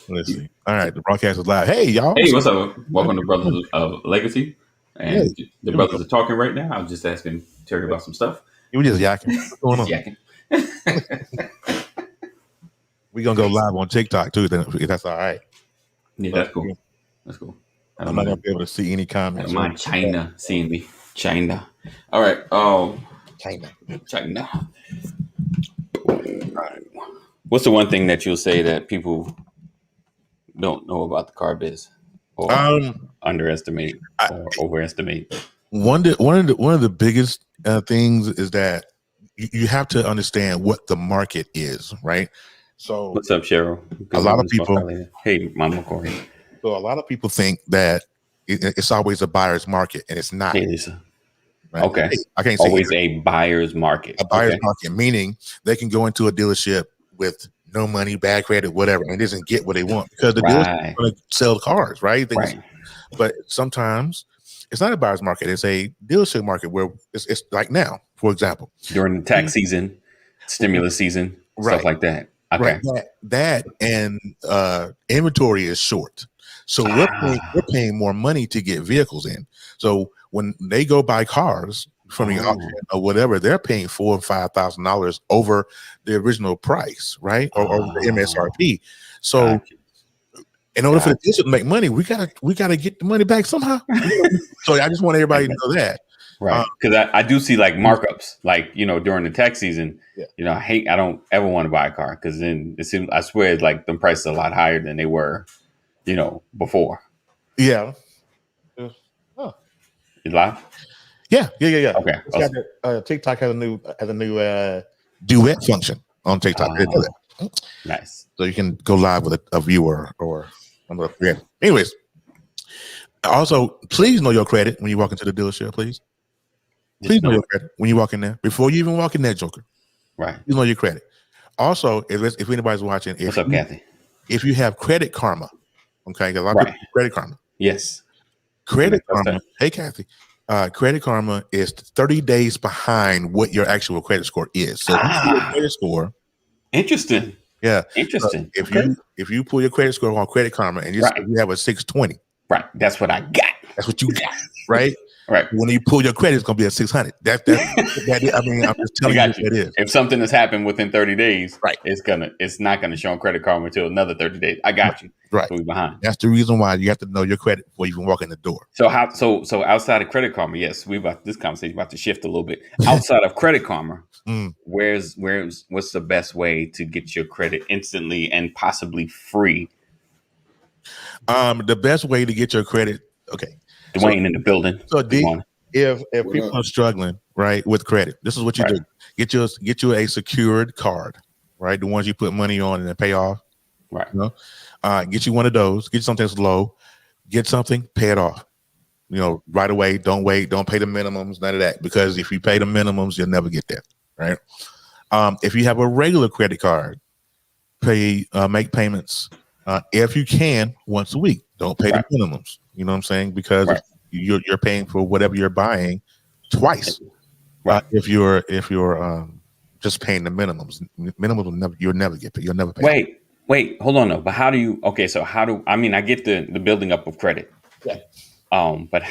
Let's see. All right, the broadcast is live. Hey, y'all. Hey, what's up? Welcome to Brothers of Legacy. And Hey, the here we brothers go. are talking right now. I'm just asking Terry about some stuff. We just yakking. What's going Just on? yakking. We're gonna go live on TikTok too. Then if that's all right. Yeah, But that's cool. That's cool. I I'm don't not gonna mind. be able to see any I comments. don't mind China seeing me. China. All right. China. China. All right. What's the one thing that you'll say that people don't know about the car biz, or underestimate, I, or overestimate? one of the biggest things is that you have to understand what the market is, right? So What's up, Cheryl? a lot of people. Hey, Mama Corey. So a lot of people think that it's always a buyer's market, and it's not. Hey, Lisa. Right? Okay. I can't say Always a buyer's market. a buyer's market, meaning they can go into a dealership with no money, bad credit, whatever, and doesn't get what they want because the dealership is going to sell cars, right? But sometimes it's not a buyer's market; it's a dealership market where it's like now, for example, during the tax season, stimulus season, stuff like that. Okay, right. That and inventory is short, so we're paying more money to get vehicles in. So when they go buy cars from the auction or whatever, they're paying $4,000 and $5,000 over the original price, right, or the MSRP. So in order for the dealership to make money, we gotta get the money back somehow. So I just want everybody to know that. Right, because I do see like markups, like during the tax season. Yeah. I don't ever want to buy a car because then it seems, I swear, like the prices are a lot higher than they were, before. Yeah. You live? Yeah. Okay. TikTok has a new duet function on TikTok. Nice. So you can go live with a viewer or another friend. Anyways, also please know your credit when you walk into the dealership. Please know your credit when you walk in there before you even walk in there, Joker. Right. You know your credit. Also, if anybody's watching, what's up, Kathy? If you have Credit Karma, okay, because a lot of people Credit Karma. Yes. Credit Karma. Hey, Kathy. Credit Karma is 30 days behind what your actual credit score is. So if you pull your credit score. Interesting. Yeah. Interesting. If you pull your credit score on Credit Karma and you have a 620. Right. That's what I got. That's what you got. Right. Right. When you pull your credit, it's gonna be a 600. That I mean, I'm just telling you what it is. If something has happened within 30 days, it's not gonna show on Credit Karma until another 30 days. I got you. Right. So we behind. That's the reason why you have to know your credit before you even walk in the door. So so outside of Credit Karma, yes, this conversation about to shift a little bit. Outside of Credit Karma, what's the best way to get your credit instantly and possibly free? The best way to get your credit, okay. Dwayne in the building. So if people are struggling, right, with credit, this is what you do. Get you a secured card, right? The ones you put money on and then pay off. Right. Get you one of those, get you something that's low, get something, pay it off. Right away. Don't wait, don't pay the minimums, none of that. Because if you pay the minimums, you'll never get there. Right. If you have a regular credit card, make payments if you can once a week. Don't pay the minimums. You know what I'm saying? Because you're paying for whatever you're buying twice. Right. If you're just paying the minimums you'll never get paid. You'll never pay. Wait, hold on though. But how do you? Okay, so I get the building up of credit. Yeah. But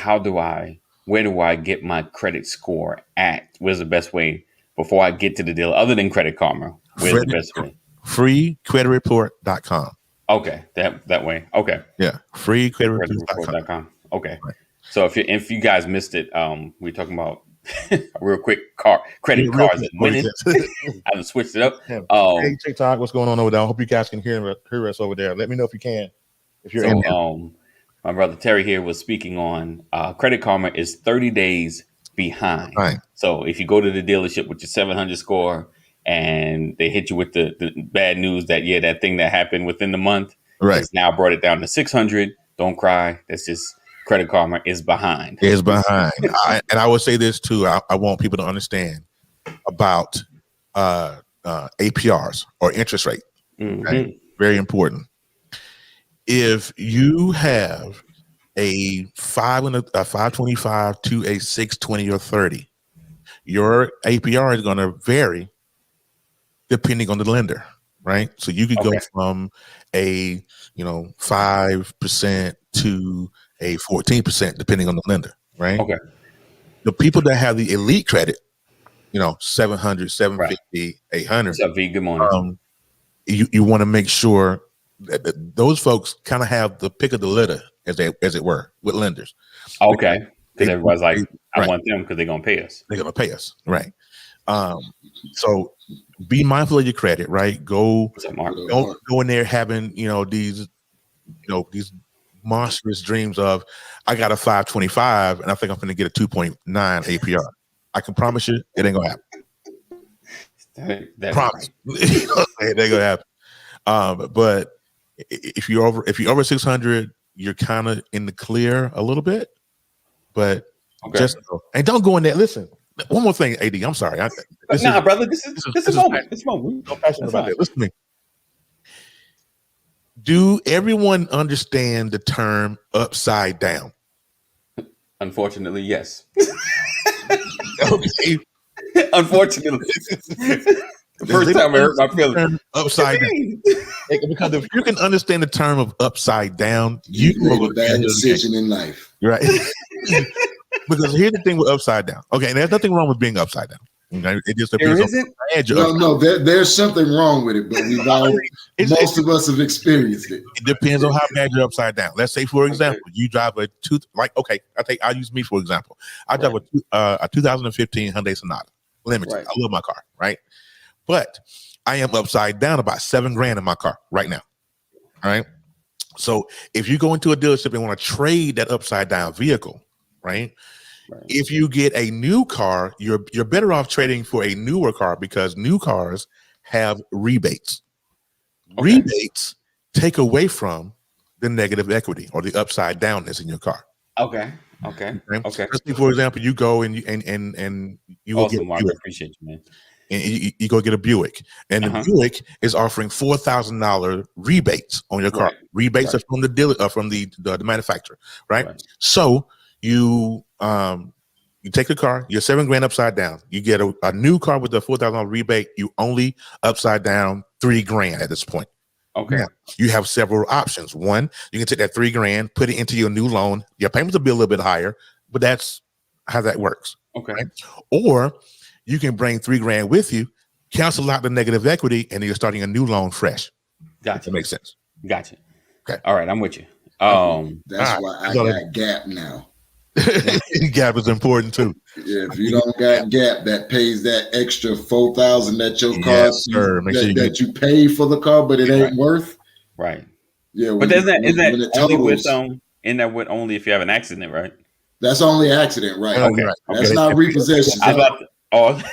where do I get my credit score at? Where's the best way before I get to the deal? Other than Credit Karma, where's the best way? FreeCreditReport.com. Okay, that way. Okay. Yeah, FreeCreditReport.com. Okay. Right. So if you guys missed it, we're talking about a real quick credit cards winning. I've switched it up. Hey TikTok, what's going on over there? I hope you guys can hear us over there. Let me know if you can. If you're in there. My brother Terry here was speaking on Credit Karma is 30 days behind. Right. So if you go to the dealership with your 700 score and they hit you with the bad news that that thing that happened within the month has now brought it down to 600. Don't cry. That's just Credit Karma is behind. Is behind. And I would say this too. I want people to understand about APRs or interest rate. Okay? Very important. If you have a 525 to a 620 or 30, your APR is going to vary depending on the lender, right? So you could go from a 5% to a 14%, depending on the lender, right? Okay. The people that have the elite credit, 700, 750, 800. What's up, V? Good morning. You want to make sure that those folks kind of have the pick of the litter, as it were, with lenders. Okay. Because everybody's like, I want them because they're gonna pay us. They're gonna pay us, right? So be mindful of your credit, right? Don't go in there having these monstrous dreams of I got a 525 and I think I'm going to get a 2.9 APR. I can promise you it ain't gonna happen. Promise. It ain't gonna happen. But if you're over 600, you're kind of in the clear a little bit. But and don't go in there. Listen, one more thing, AD. I'm sorry. Brother. This is a moment. This moment. I'm passionate about that. Listen to me. Do everyone understand the term upside down? Unfortunately, yes. Okay. Unfortunately. The first time I hurt my feelings. Upside down. Because if you can understand the term of upside down, you make a bad decision in life. Right. Because here's the thing with upside down. Okay, and there's nothing wrong with being upside down. Okay? It just depends on there's something wrong with it, but most of us have experienced it. It depends on how bad you're upside down. Let's say, for example, you drive I'll use me for example. I drive a 2015 Hyundai Sonata Limited. I love my car, right? But I am upside down about $7,000 in my car right now. All right. So if you go into a dealership and want to trade that upside down vehicle, right? If you get a new car, you're better off trading for a newer car because new cars have rebates. Okay. Rebates take away from the negative equity or the upside downness in your car. Okay. Let's say, for example, you go and you will get. Mark, I appreciate you, man. And you go get a Buick, and the Buick is offering $4,000 rebates on your car. Rebates are from the dealer, from the manufacturer, right? So you take the car, you're $7,000 upside down. You get a new car with a $4,000 rebate. You only upside down $3,000 at this point. Okay. Now, you have several options. One, you can take that $3,000, put it into your new loan. Your payments will be a little bit higher, but that's how that works. Okay. Right? Or you can bring $3,000 with you, cancel out the negative equity, and you're starting a new loan fresh. Gotcha. That makes sense. Gotcha. Okay. All right, I'm with you. That's why I got Gap now. Gap is important too. Yeah, if you don't got Gap that pays that extra $4,000 that your car that you pay for the car, but it ain't worth. Right. Yeah, but isn't that only with only if you have an accident, right? That's only accident, right? Okay. That's not repossession. I was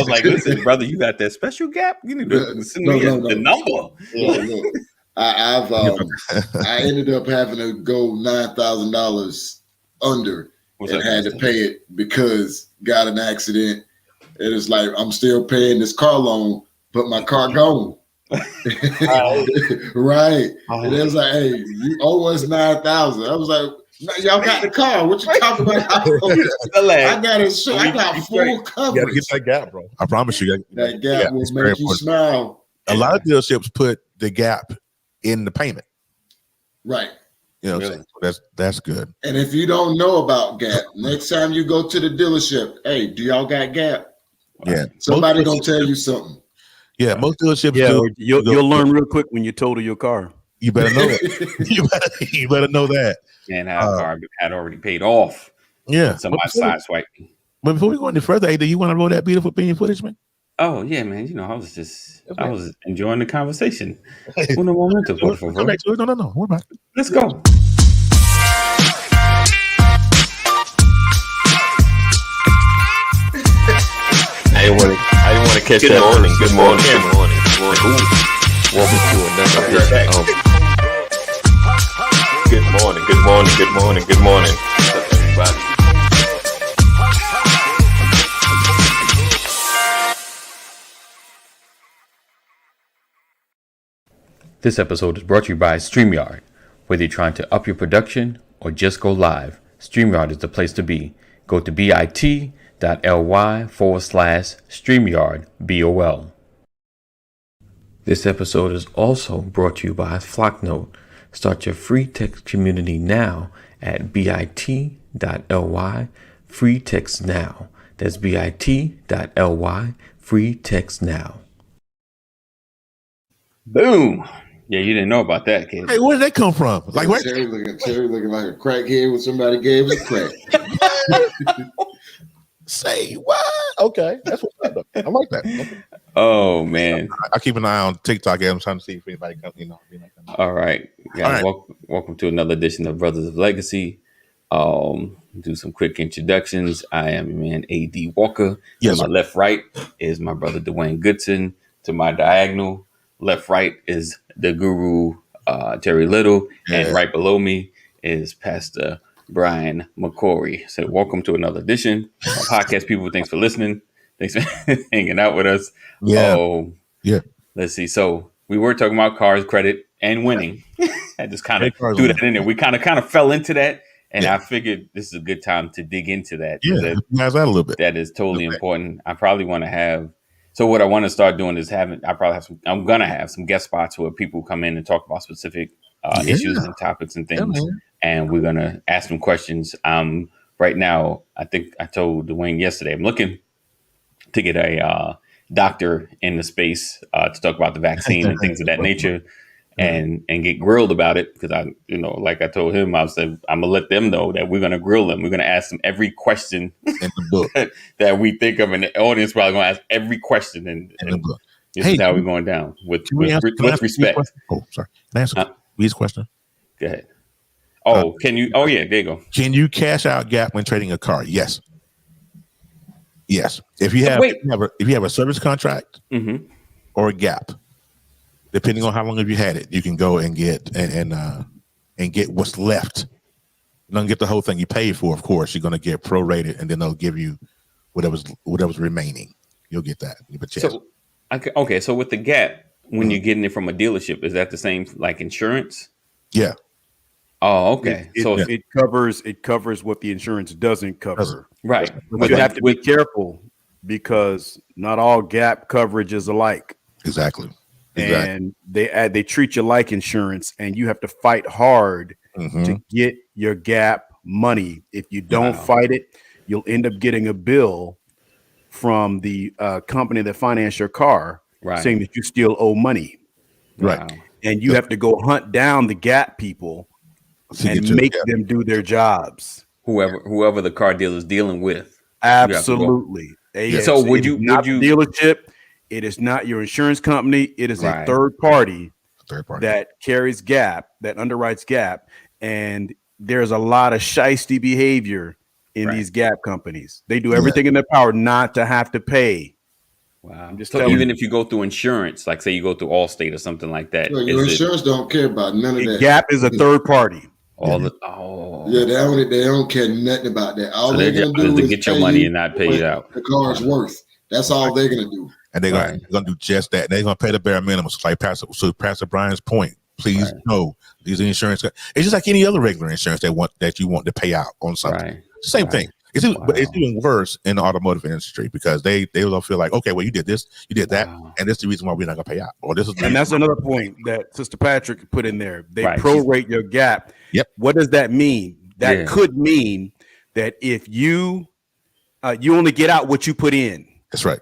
like, listen, brother, you got that special Gap? You need to send me the number. Yeah, I ended up having to go $9,000 under and had to pay it because got an accident. It is like I'm still paying this car loan, but my car gone. Right. And it was like, hey, you owe us $9,000. I was like, no, y'all got the car. What you talking about? I got full coverage. You gotta get that Gap, bro. I promise you. That Gap will make you smile. A lot of dealerships put the Gap in the payment. Right. You know what I'm saying? That's good. And if you don't know about Gap, next time you go to the dealership, hey, do y'all got Gap? Yeah. Somebody gonna tell you something. Yeah, most dealerships do. You'll learn real quick when you total your car. You better know that. you better know that. And our car had already paid off. Yeah. Somebody sideswiped me. But before we go any further, do you want to roll that beautiful opinion footage, man? Oh yeah, man. You know, I was enjoying the conversation. Uno momento, por favor. No. What about it? Let's go. I didn't want to catch that morning. Good morning. Welcome to another edition. Good morning, everybody. This episode is brought to you by StreamYard. Whether you're trying to up your production or just go live, StreamYard is the place to be. Go to bit.ly/StreamYard BOL. This episode is also brought to you by Flocknote. Start your free text community now at bit.ly free text now. That's bit.ly free text now. Boom. Yeah, you didn't know about that, kid. Hey, where did that come from? Like, where? Terry looking like a crackhead when somebody gave him crack. Say what? Okay, that's what's up. I like that. Oh man, I keep an eye on TikTok. I'm trying to see if anybody comes. All right, guys. All right. Welcome to another edition of Brothers of Legacy. Do some quick introductions. I am your man AD Walker. Yes, to my left, right is my brother Dwayne Goodson. To my diagonal, left, right is the guru Terry Little, and right below me is Pastor Brian McCory. So welcome to another edition of podcast. People, thanks for listening. Thanks for hanging out with us. Yeah. Let's see. So we were talking about cars, credit, and winning. I just kind of threw that in there. We kind of fell into that, and I figured this is a good time to dig into that. Yeah, that a little bit. That is totally important. I probably want to have. So what I want to start doing is I'm gonna have some guest spots where people come in and talk about specific issues and topics and things. And we're going to ask them questions. Right now, I think I told Dwayne yesterday, I'm looking to get a doctor in the space to talk about the vaccine and things of that nature and get grilled about it. Because like I told him, I said, I'm going to let them know that we're going to grill them. We're going to ask them every question in the book that we think of. And the audience probably going to ask every question. And the book. This is how we're going down with respect. Oh, sorry. Can I answer Lee's question? Go ahead. Oh, can you? Oh, yeah, there you go. Can you cash out gap when trading a car? Yes. Yes. If you have a service contract or a gap, depending on how long have you had it, you can go and get and get what's left. You don't get the whole thing you paid for, of course. You're going to get prorated, and then they'll give you whatever's remaining. You'll get that. But yes. So, okay. So with the gap, when you're getting it from a dealership, is that the same like insurance? Yeah. Oh, okay. It covers what the insurance doesn't cover. Right. But you have to be careful because not all gap coverage is alike. Exactly. And they treat you like insurance, and you have to fight hard to get your gap money. If you don't fight it, you'll end up getting a bill from the company that financed your car saying that you still owe money. Right. Wow. And you have to go hunt down the gap people and make them do their jobs. Whoever the car dealer is dealing with. Absolutely. So would you dealership? It is not your insurance company. It is a third party that carries gap, that underwrites gap, and there's a lot of shiesty behavior in these gap companies. They do everything in their power not to have to pay. Wow. So even if you go through insurance, like say you go through Allstate or something like that, your insurance don't care about none of that. Gap is a third party. They don't care nothing about that. All they're gonna do is get your money and not pay it out. The car's worth. That's all they're gonna do. And they're gonna do just that. They're gonna pay the bare minimum. So like Pastor Brian's point, please know these insurance. It's just like any other regular insurance that you want to pay out on something. Same thing. But it's even worse in the automotive industry because they will feel like, okay, well, you did this, you did that, and this is the reason why we're not gonna pay out. Or that's another point that Sister Patrick put in there. They prorate your gap. Yep. What does that mean? That could mean that if you only get out what you put in. That's right.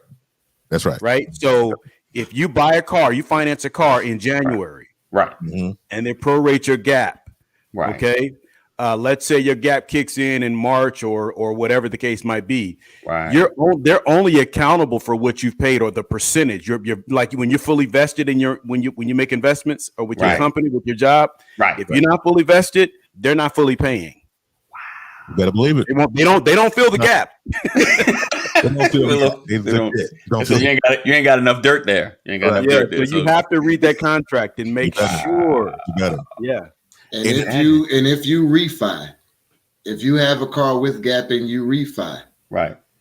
Right. So if you buy a car, you finance a car in January, and they prorate your gap. Right. Okay. Let's say your gap kicks in March or whatever the case might be. Right. They're only accountable for what you've paid or the percentage. You're like when you're fully vested in when you make investments or with your company, with your job. Right. If you're not fully vested, they're not fully paying. You better believe it. They don't fill the gap. You ain't got enough dirt there. You ain't got enough dirt there. So you have to read that contract and make sure. You better. Yeah. And if you refi, if you have a car with gap and you refi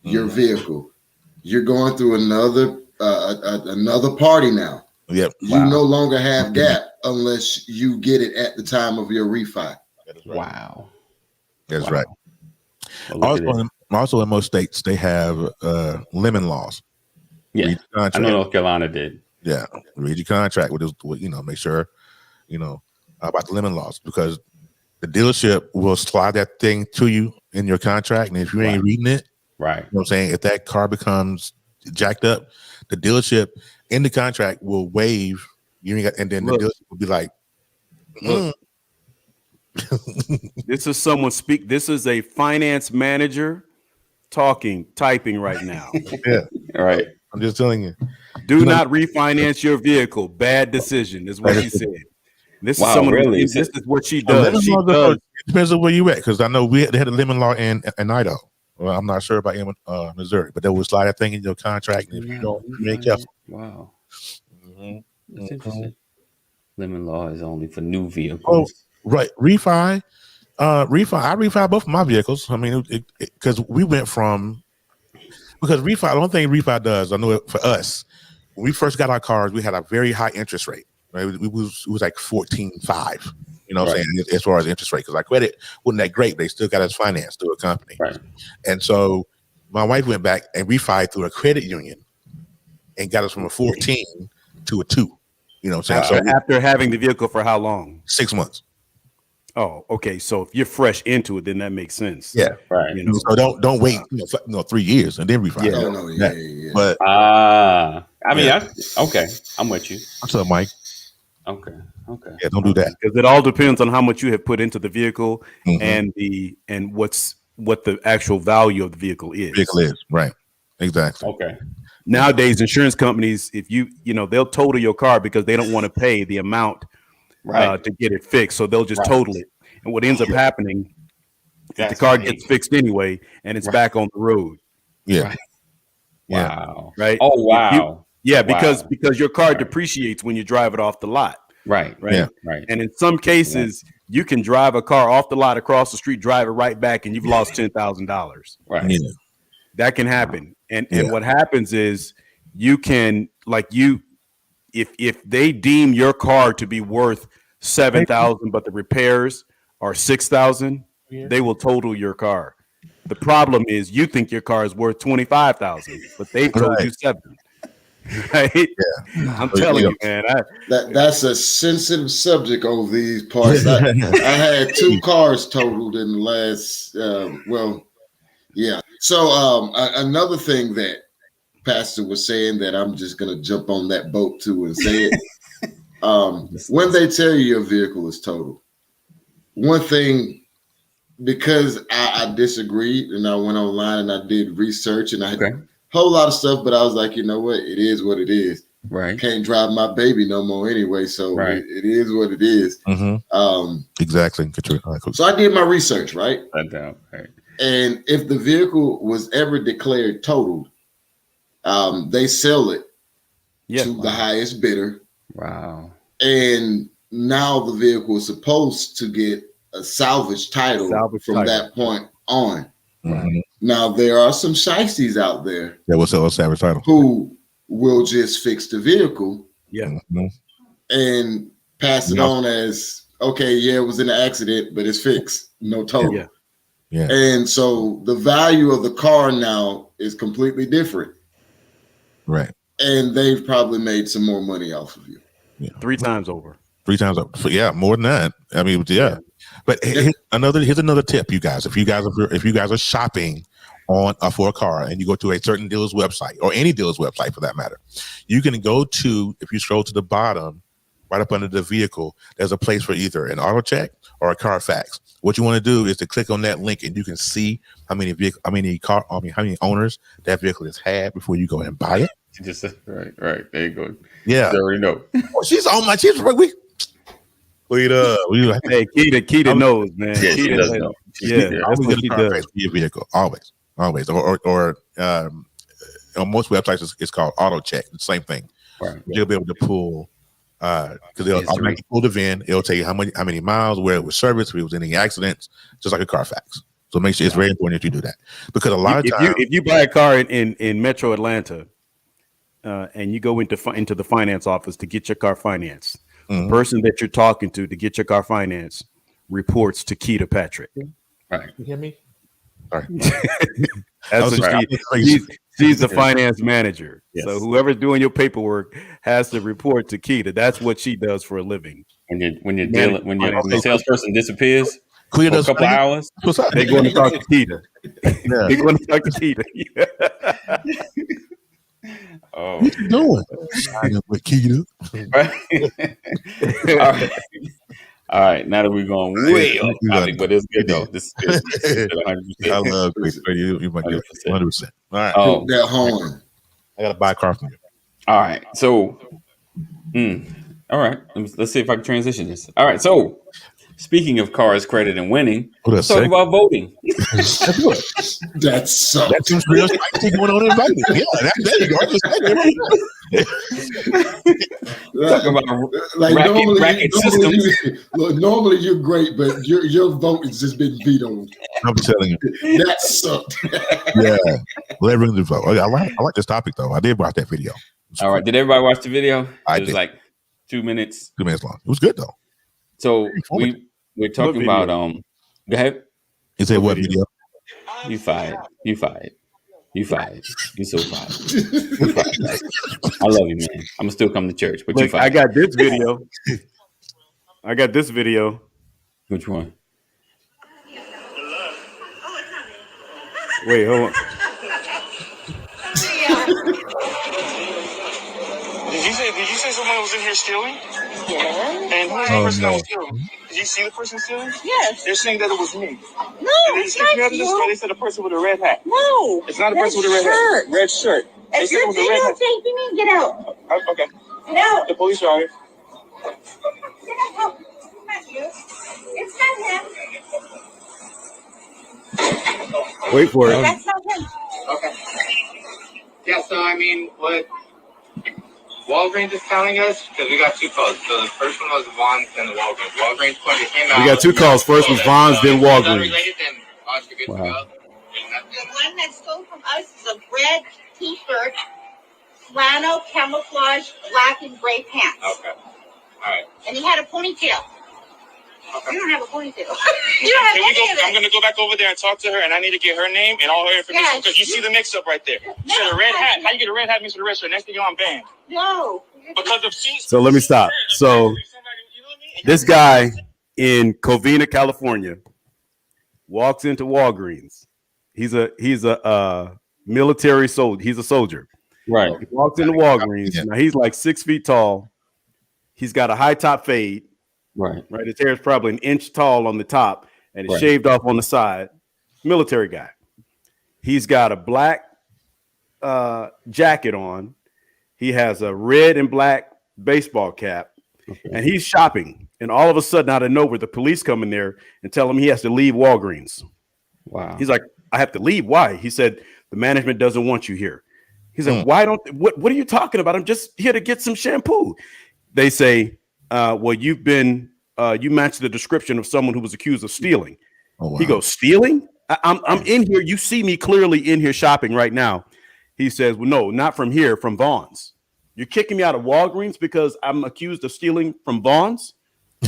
your vehicle, you're going through another party now. Yep. You no longer have gap unless you get it at the time of your refi. Wow. That's right. Also in most states, they have lemon laws. Yeah. I know North Carolina did. Yeah, read your contract with make sure about the limit laws, because the dealership will slide that thing to you in your contract, and if you ain't reading it, right, you know what I'm saying, if that car becomes jacked up, the dealership in the contract will waive. And then the dealership will be like, look. This is a finance manager typing right now. Yeah, right. I'm just telling you. Do not refinance your vehicle. Bad decision is what she said. This is someone. Really? This is what she does. She does. It depends on where you at, because I know they had a limit law in Idaho. Well, I'm not sure about Missouri, but they will slide that thing in your contract, and if you ain't careful. Wow, that's interesting. Limit law is only for new vehicles. Oh, right. Refi. I refi both of my vehicles. I mean, because we went from, because refi, the only thing refi does, I know it for us, when we first got our cars, we had a very high interest rate. Right? It was like 14.5. You know what I'm saying? As far as interest rate, because our credit wasn't that great. They still got us financed through a company. Right. And so my wife went back and refied through a credit union and got us from a 14 to a 2. You know what I'm saying? After having the vehicle for how long? 6 months. Oh, okay. So if you're fresh into it, then that makes sense. Yeah, right. So don't wait 3 years and then refi. Yeah. But I mean, okay, I'm with you. What's up, Mike? Okay. Yeah, don't do that, because it all depends on how much you have put into the vehicle and what the actual value of the vehicle is. Right. Exactly. Okay. Nowadays, insurance companies, if they'll total your car because they don't want to pay the amount to get it fixed, so they'll just total it. And what ends up happening, the car gets fixed anyway, and it's back on the road. Yeah. Right. Wow. Right. Oh wow. Because your car depreciates when you drive it off the lot. Right. Yeah. Right. And in some cases, you can drive a car off the lot across the street, drive it right back, and you've lost $10,000. Right. Yeah. That can happen. And what happens is you can, if they deem your car to be worth $7,000, but the repairs are $6,000, they will total your car. The problem is you think your car is worth $25,000, but they've told you $7,000. Right? Yeah. I'm telling you, man. That's a sensitive subject over these parts. I had 2 cars totaled in the last. So another thing that Pastor was saying that I'm just gonna jump on that boat too and say it. When they tell you your vehicle is totaled, one thing, because I disagreed and I went online and I did research and I had a whole lot of stuff, but I was like, you know what? It is what it is. Right. Can't drive my baby no more anyway, so it is what it is. Exactly. So I did my research, right? Right. And if the vehicle was ever declared totaled, they sell it to the highest bidder. Wow. And now the vehicle is supposed to get a salvage title that point on. Mm-hmm. Now, there are some shiesties out there that will sell a salvage title who will just fix the vehicle and pass it on as, okay, it was in an accident, but it's fixed. No total. Yeah. And so the value of the car now is completely different. Right. And they've probably made some more money off of you. Yeah. 3 times over. 3 times over. So, more than that. I mean, But here's another tip, you guys. If you guys are shopping for a car and you go to a certain dealer's website or any dealer's website for that matter, you can go to, if you scroll to the bottom, right up under the vehicle, there's a place for either an AutoCheck or a Carfax. What you want to do is to click on that link and you can see how many owners that vehicle has had before you go and buy it. Just right. There you go. Yeah. You already know. She's wait up. Hey, Keita knows, man. Yeah, she does know. Always get a Carfax for your vehicle. Always. Or on most websites it's called AutoCheck. The same thing. Right. You'll be able to pull because they'll automatically pull the VIN. It'll tell you how many miles, where it was serviced, if it was any accidents, just like a Carfax. So make sure it's very important that you do that, because a lot of times, if you buy a car in Metro Atlanta and you go into the finance office to get your car financed, the person that you're talking to get your car financed reports to Keita Patrick. Right. You hear me? All right. She's the finance manager. Yes. So whoever's doing your paperwork has to report to Keita. That's what she does for a living. When your salesperson disappears for a couple hours, they're going to talk to Keita. They're going to talk to Keita. Oh, what you doing? With Keita. All right. Now that we're going way off topic, but it's good though. This is 100%. I love Chris. You might get 100%. All right. That horn. I got to buy a car from you. All right. So, all right. Let's see if I can transition this. All right. So, speaking of cars, credit, and winning, let's talk about voting. That's so. That's some real spicy going on in voting. Yeah, there you go. Talk about racket systems. Normally you're great, but your vote has just been vetoed. I'm telling you. That sucked. Yeah. Let ring the vote. I like this topic, though. I did watch that video. All right. Did everybody watch the video? It was did. like 2 minutes. 2 minutes long. It was good, though. So we're talking about go ahead. You say what video? You fired. You so fired. You so fired. I love you, man. I'm gonna still come to church, but you fired. I got this video. Which one? Wait, hold on. Did you say someone was in here stealing? Yeah. And who is the person that was stealing? Did you see the person stealing? Yes. They're saying that it was me. No, it's not you. They said a person with a red hat. No. It's not a person with a red hat. Red shirt. If you're videotaping me, get out. Okay. Get out. The police are here. Get out. It's not you. It's not him. Wait for it. That's not him. Okay. Yeah, so I mean, what Walgreens is telling us, because we got two calls. So the first one was Vons and the Walgreens. Walgreens came out. We got two calls. First was Vons, then Walgreens. Wow. The one that stole from us is a red t-shirt, flannel, camouflage, black and gray pants. Okay. All right. And he had a ponytail. Okay. You don't have a ponytail. You don't have any of it. I'm going to go back over there and talk to her, and I need to get her name and all her information, because you see the mix-up right there. You said a red hat. How you get a red hat means for the red shirt? Next thing you know, I'm banned. No. Because of she's. So let me stop. So this guy in Covina, California, walks into Walgreens. He's a military soldier. He's a soldier. Right. He walks into Walgreens. Now he's like 6 feet tall. He's got a high top fade. Right. His hair is probably an inch tall on the top, and it's shaved off on the side. Military guy. He's got a black jacket on. He has a red and black baseball cap, and he's shopping. And all of a sudden, out of nowhere, the police come in there and tell him he has to leave Walgreens. Wow. He's like, I have to leave. Why? He said, the management doesn't want you here. He's like, why don't, what are you talking about? I'm just here to get some shampoo. They say, well, you match the description of someone who was accused of stealing. Oh, wow. He goes, stealing? I'm in here. You see me clearly in here shopping right now. He says, well, no, not from here, from Vons. You're kicking me out of Walgreens because I'm accused of stealing from Vons?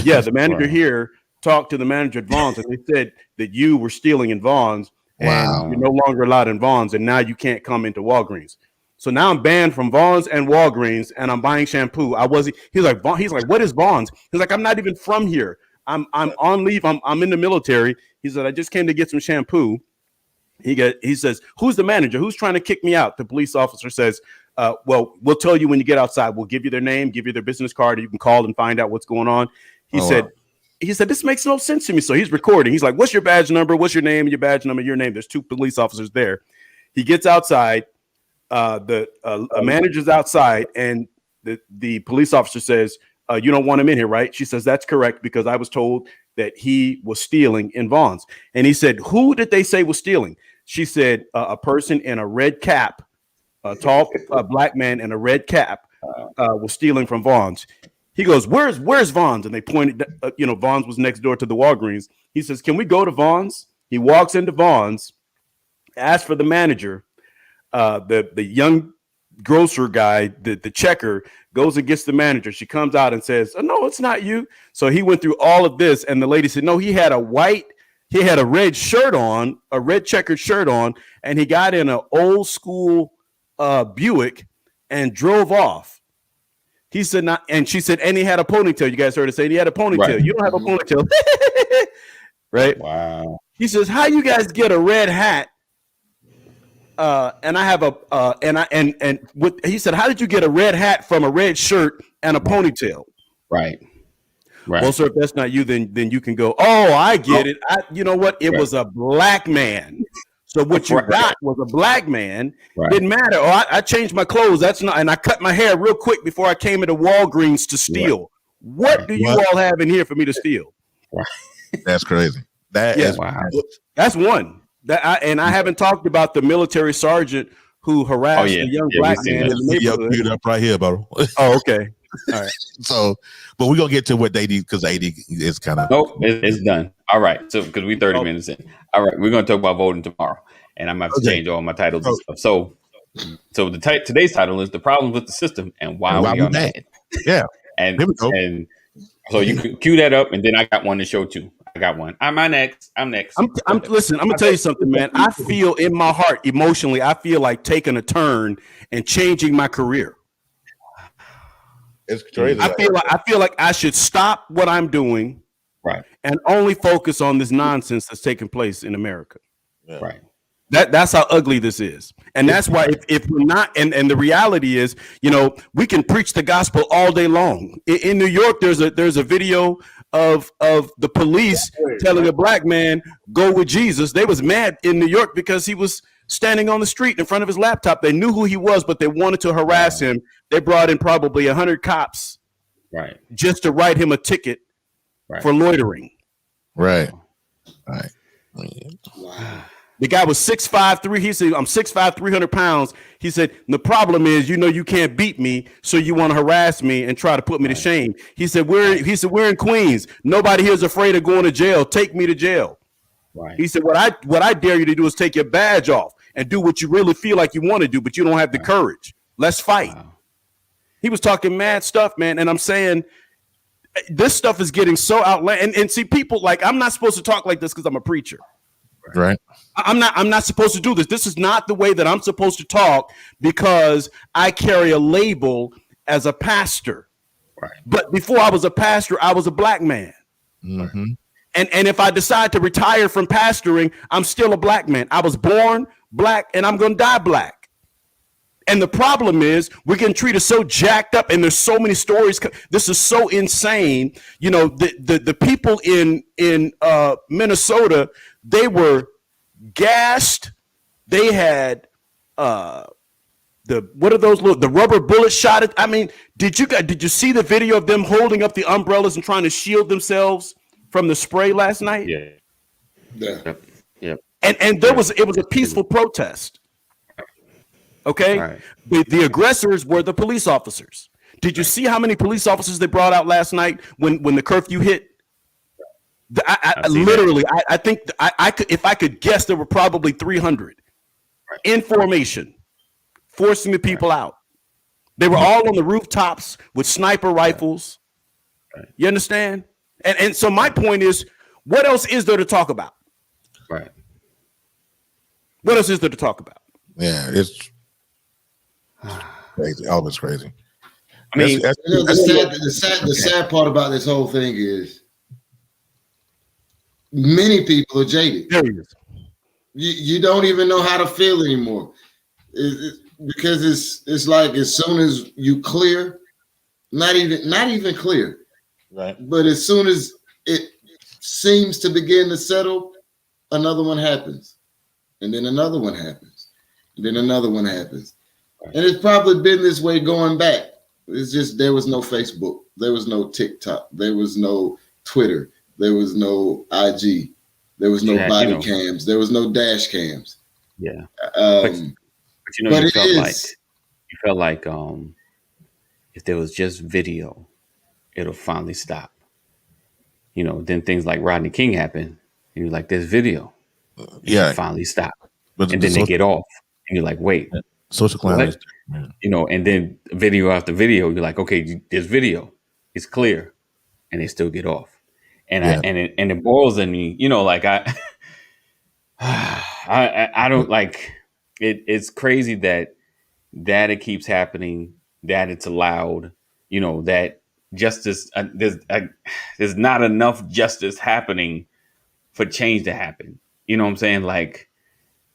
Yeah, the manager here talked to the manager at Vons, and they said that you were stealing in Vons, and you're no longer allowed in Vons, and now you can't come into Walgreens. So now I'm banned from Vons and Walgreens, and I'm buying shampoo. He's like, what is Vons? He's like, I'm not even from here. I'm on leave. I'm in the military. He said, I just came to get some shampoo. He says, who's the manager? Who's trying to kick me out? The police officer says, well, we'll tell you when you get outside. We'll give you their name, give you their business card. You can call and find out what's going on. He said, this makes no sense to me. So he's recording. He's like, what's your badge number? What's your name? Your badge number, your name. There's two police officers there. He gets outside. The manager's outside, and the police officer says, you don't want him in here, right? She says, that's correct, because I was told that he was stealing in Vons. And he said, who did they say was stealing? She said, a person in a red cap, a tall black man in a red cap was stealing from Vons. He goes, where's Vons? And they pointed, Vons was next door to the Walgreens. He says, can we go to Vons? He walks into Vons, asks for the manager. The young grocer guy, the checker, goes and gets the manager. She comes out and says, oh, no, it's not you. So he went through all of this, and the lady said, no, he had a red shirt on, a red checkered shirt on, and he got in an old school Buick and drove off. He said, not, and she said, and he had a ponytail. You guys heard her say he had a ponytail. Right. You don't have a ponytail. Right? Wow. He says, how you guys get a red hat? And I have he said, how did you get a red hat from a red shirt and a ponytail? Right. Right. Well, sir, if that's not you, then you can go, oh, I get it. You know what? It was a black man. So what you got was a black man. Right. Didn't matter. Oh, I changed my clothes. That's not, and I cut my hair real quick before I came into Walgreens to steal. Right. What do you all have in here for me to steal? Right. That's crazy. That's one. I haven't talked about the military sergeant who harassed a young black man in the neighborhood. You're up right here, bro. Oh, okay. All right. So, but we're gonna get to what they need because AD is kind of it's done. All right. So because we 30 minutes in. All right, we're gonna talk about voting tomorrow, and I'm gonna have to change all my titles and stuff. So today's title is The Problems with the System and Why We Are Mad. Yeah. And so you can cue that up, and then I got one to show too. I got one. I'm next. Listen, I'm gonna tell you something, man. I feel in my heart emotionally, I feel like taking a turn and changing my career. It's crazy. I feel like I should stop what I'm doing, right, and only focus on this nonsense that's taking place in America. Yeah. Right. That's how ugly this is. And that's why if we're not, and the reality is, we can preach the gospel all day long. In New York, there's a video of the police telling a black man, go with Jesus. They was mad in New York because he was standing on the street in front of his laptop. They knew who he was, but they wanted to harass him. They brought in probably 100 cops, right, just to write him a ticket for loitering. Right. Wow. The guy was 6'5", he said, I'm 6'5", 300 pounds. He said, the problem is, you can't beat me, so you want to harass me and try to put me to shame. He said, we're in Queens. Nobody here is afraid of going to jail. Take me to jail. Right. He said, what I dare you to do is take your badge off and do what you really feel like you want to do, but you don't have the courage. Let's fight. Wow. He was talking mad stuff, man. And I'm saying this stuff is getting so outlandish. And see, people I'm not supposed to talk like this because I'm a preacher. Right. I'm not supposed to do this. This is not the way that I'm supposed to talk because I carry a label as a pastor. Right. But before I was a pastor, I was a black man. Mm-hmm. And if I decide to retire from pastoring, I'm still a black man. I was born black and I'm going to die black. And the problem is we're getting treated so jacked up, and there's so many stories. This is so insane. The people in Minnesota, they were gassed. They had what are those the rubber bullet shot? I mean, did you see the video of them holding up the umbrellas and trying to shield themselves from the spray last night? Yeah. And it was a peaceful protest. Okay, right. The aggressors were the police officers. Did you see how many police officers they brought out last night when the curfew hit? I think I could, if I could guess, there were probably 300 in formation, forcing the people out. They were all on the rooftops with sniper rifles. You understand? And so my point is, what else is there to talk about? Right. What else is there to talk about? Yeah, it's crazy. All of it's crazy. I mean, the sad part about this whole thing is many people are jaded. There he is. You don't even know how to feel anymore, because it's like as soon as you clear, not even clear, right? But as soon as it seems to begin to settle, another one happens, and then another one happens, and then another one happens, and it's probably been this way going back. It's just there was no Facebook, there was no TikTok, there was no Twitter, there was no IG. There was no body cams. There was no dash cams. Yeah. But you felt like if there was just video, it'll finally stop. Then things like Rodney King happened, and you're like, there's video. It'll finally stop. And then they get off, and you're like, wait. Social climate. And then video after video, you're like, okay, there's video. It's clear. And they still get off. And it boils in me, like I don't like it. It's crazy that that it keeps happening, that it's allowed, that justice, there's not enough justice happening for change to happen. You know what I'm saying? Like,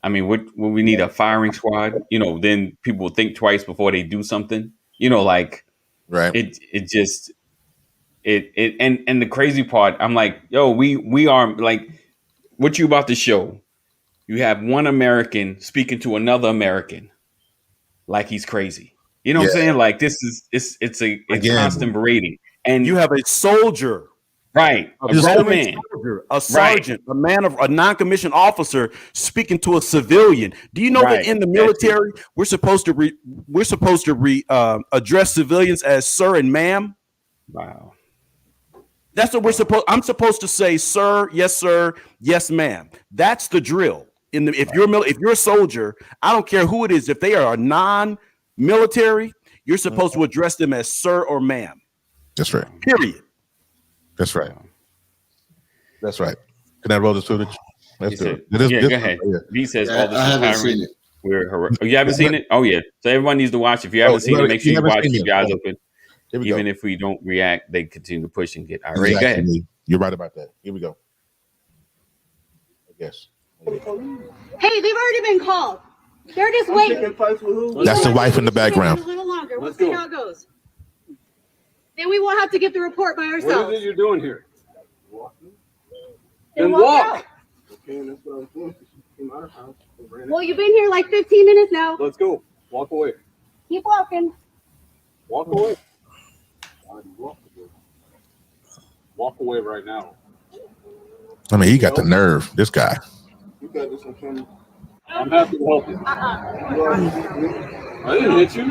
I mean, when we need a firing squad, then people will think twice before they do something, like, right. It just, and the crazy part, I'm like, yo, we are like, what you about to show? You have one American speaking to another American like he's crazy. You know what I'm saying? Like, this is it's a constant berating. And you have a soldier, right? A grown man, soldier, a sergeant, a man of a non-commissioned officer speaking to a civilian. Do you know that in the military we're supposed to address civilians as sir and ma'am? Wow. That's what I'm supposed to say, sir, yes, ma'am. That's the drill. If you're a soldier, I don't care who it is. If they are a non-military, you're supposed to address them as sir or ma'am. That's right. Period. That's right. That's right. Can I roll this footage? Let's do it. Go ahead. He says all this. I haven't seen it. You haven't seen it? Oh yeah. So everyone needs to watch. If you haven't seen it, make sure you watch. Keep your eyes open. Even if we don't react, they continue to push and get irate. Exactly. Go ahead. You're right about that. Here we go. I guess. Hey, they've already been called. They're just waiting. That's the wife in the background. A little longer. We'll see how it goes. Then we won't have to give the report by ourselves. What is it you're doing here? Walking. Then walk. Okay, that's what I was doing. Came out of house. Well, you've been here like 15 minutes now. Let's go. Walk away. Keep walking. Walk away. Walk away right now. I mean, he got the nerve. This guy. You got this one, Tony. I'm happy to help you. I didn't hit you.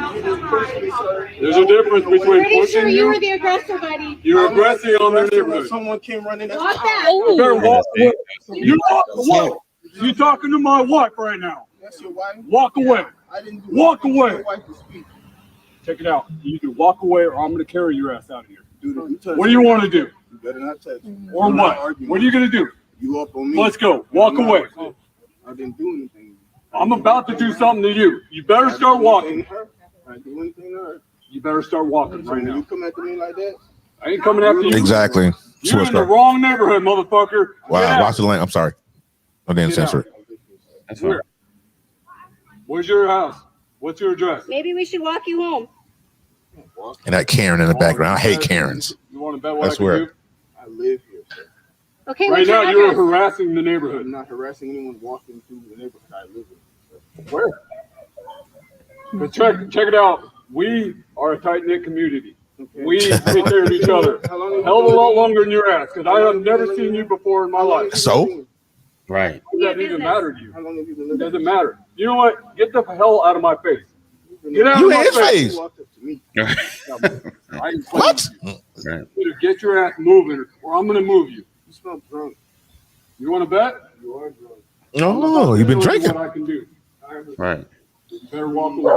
There's a difference between pushing sure you were the aggressor, buddy. You're aggressing on their neighborhood. Someone came running at Walk back. You better walk away. You talking to my wife right now. That's your wife? Walk away. I didn't do walk away. Your wife to speak. Check it out. You can walk away or I'm going to carry your ass out of here. Dude, what do you want to do? You better not touch me. Or what? What are you going to do? You up on me. Let's go. Walk away. I didn't do anything. I'm about to do something to you. You better start walking. I do anything to her. You better start walking right now. You come after me like that? I ain't coming after you. Exactly. You're in the wrong neighborhood, motherfucker. Wow. Watch the lane. I'm sorry. I didn't censor it. That's right. Where's your house? What's your address? Maybe we should walk you home. And that Karen in the background. I hate Karens. You want to bet what I can do? I live here, sir. Okay, right now you're harassing the neighborhood. I'm not harassing anyone walking through the neighborhood I live in. Where? But check it out. We are a tight-knit community. Okay. We take care of each other. Hell of a lot longer than your ass, because I have never seen you before in my life. So? Right. It doesn't even matter to you. How long have you been living? It doesn't matter. You know what? Get the hell out of my face. Get out of my face. What? Either get your ass moving or I'm going to move you. You smell drunk. You want to bet? You are drunk. No, you've been drinking. What I can do. Right. You better walk away.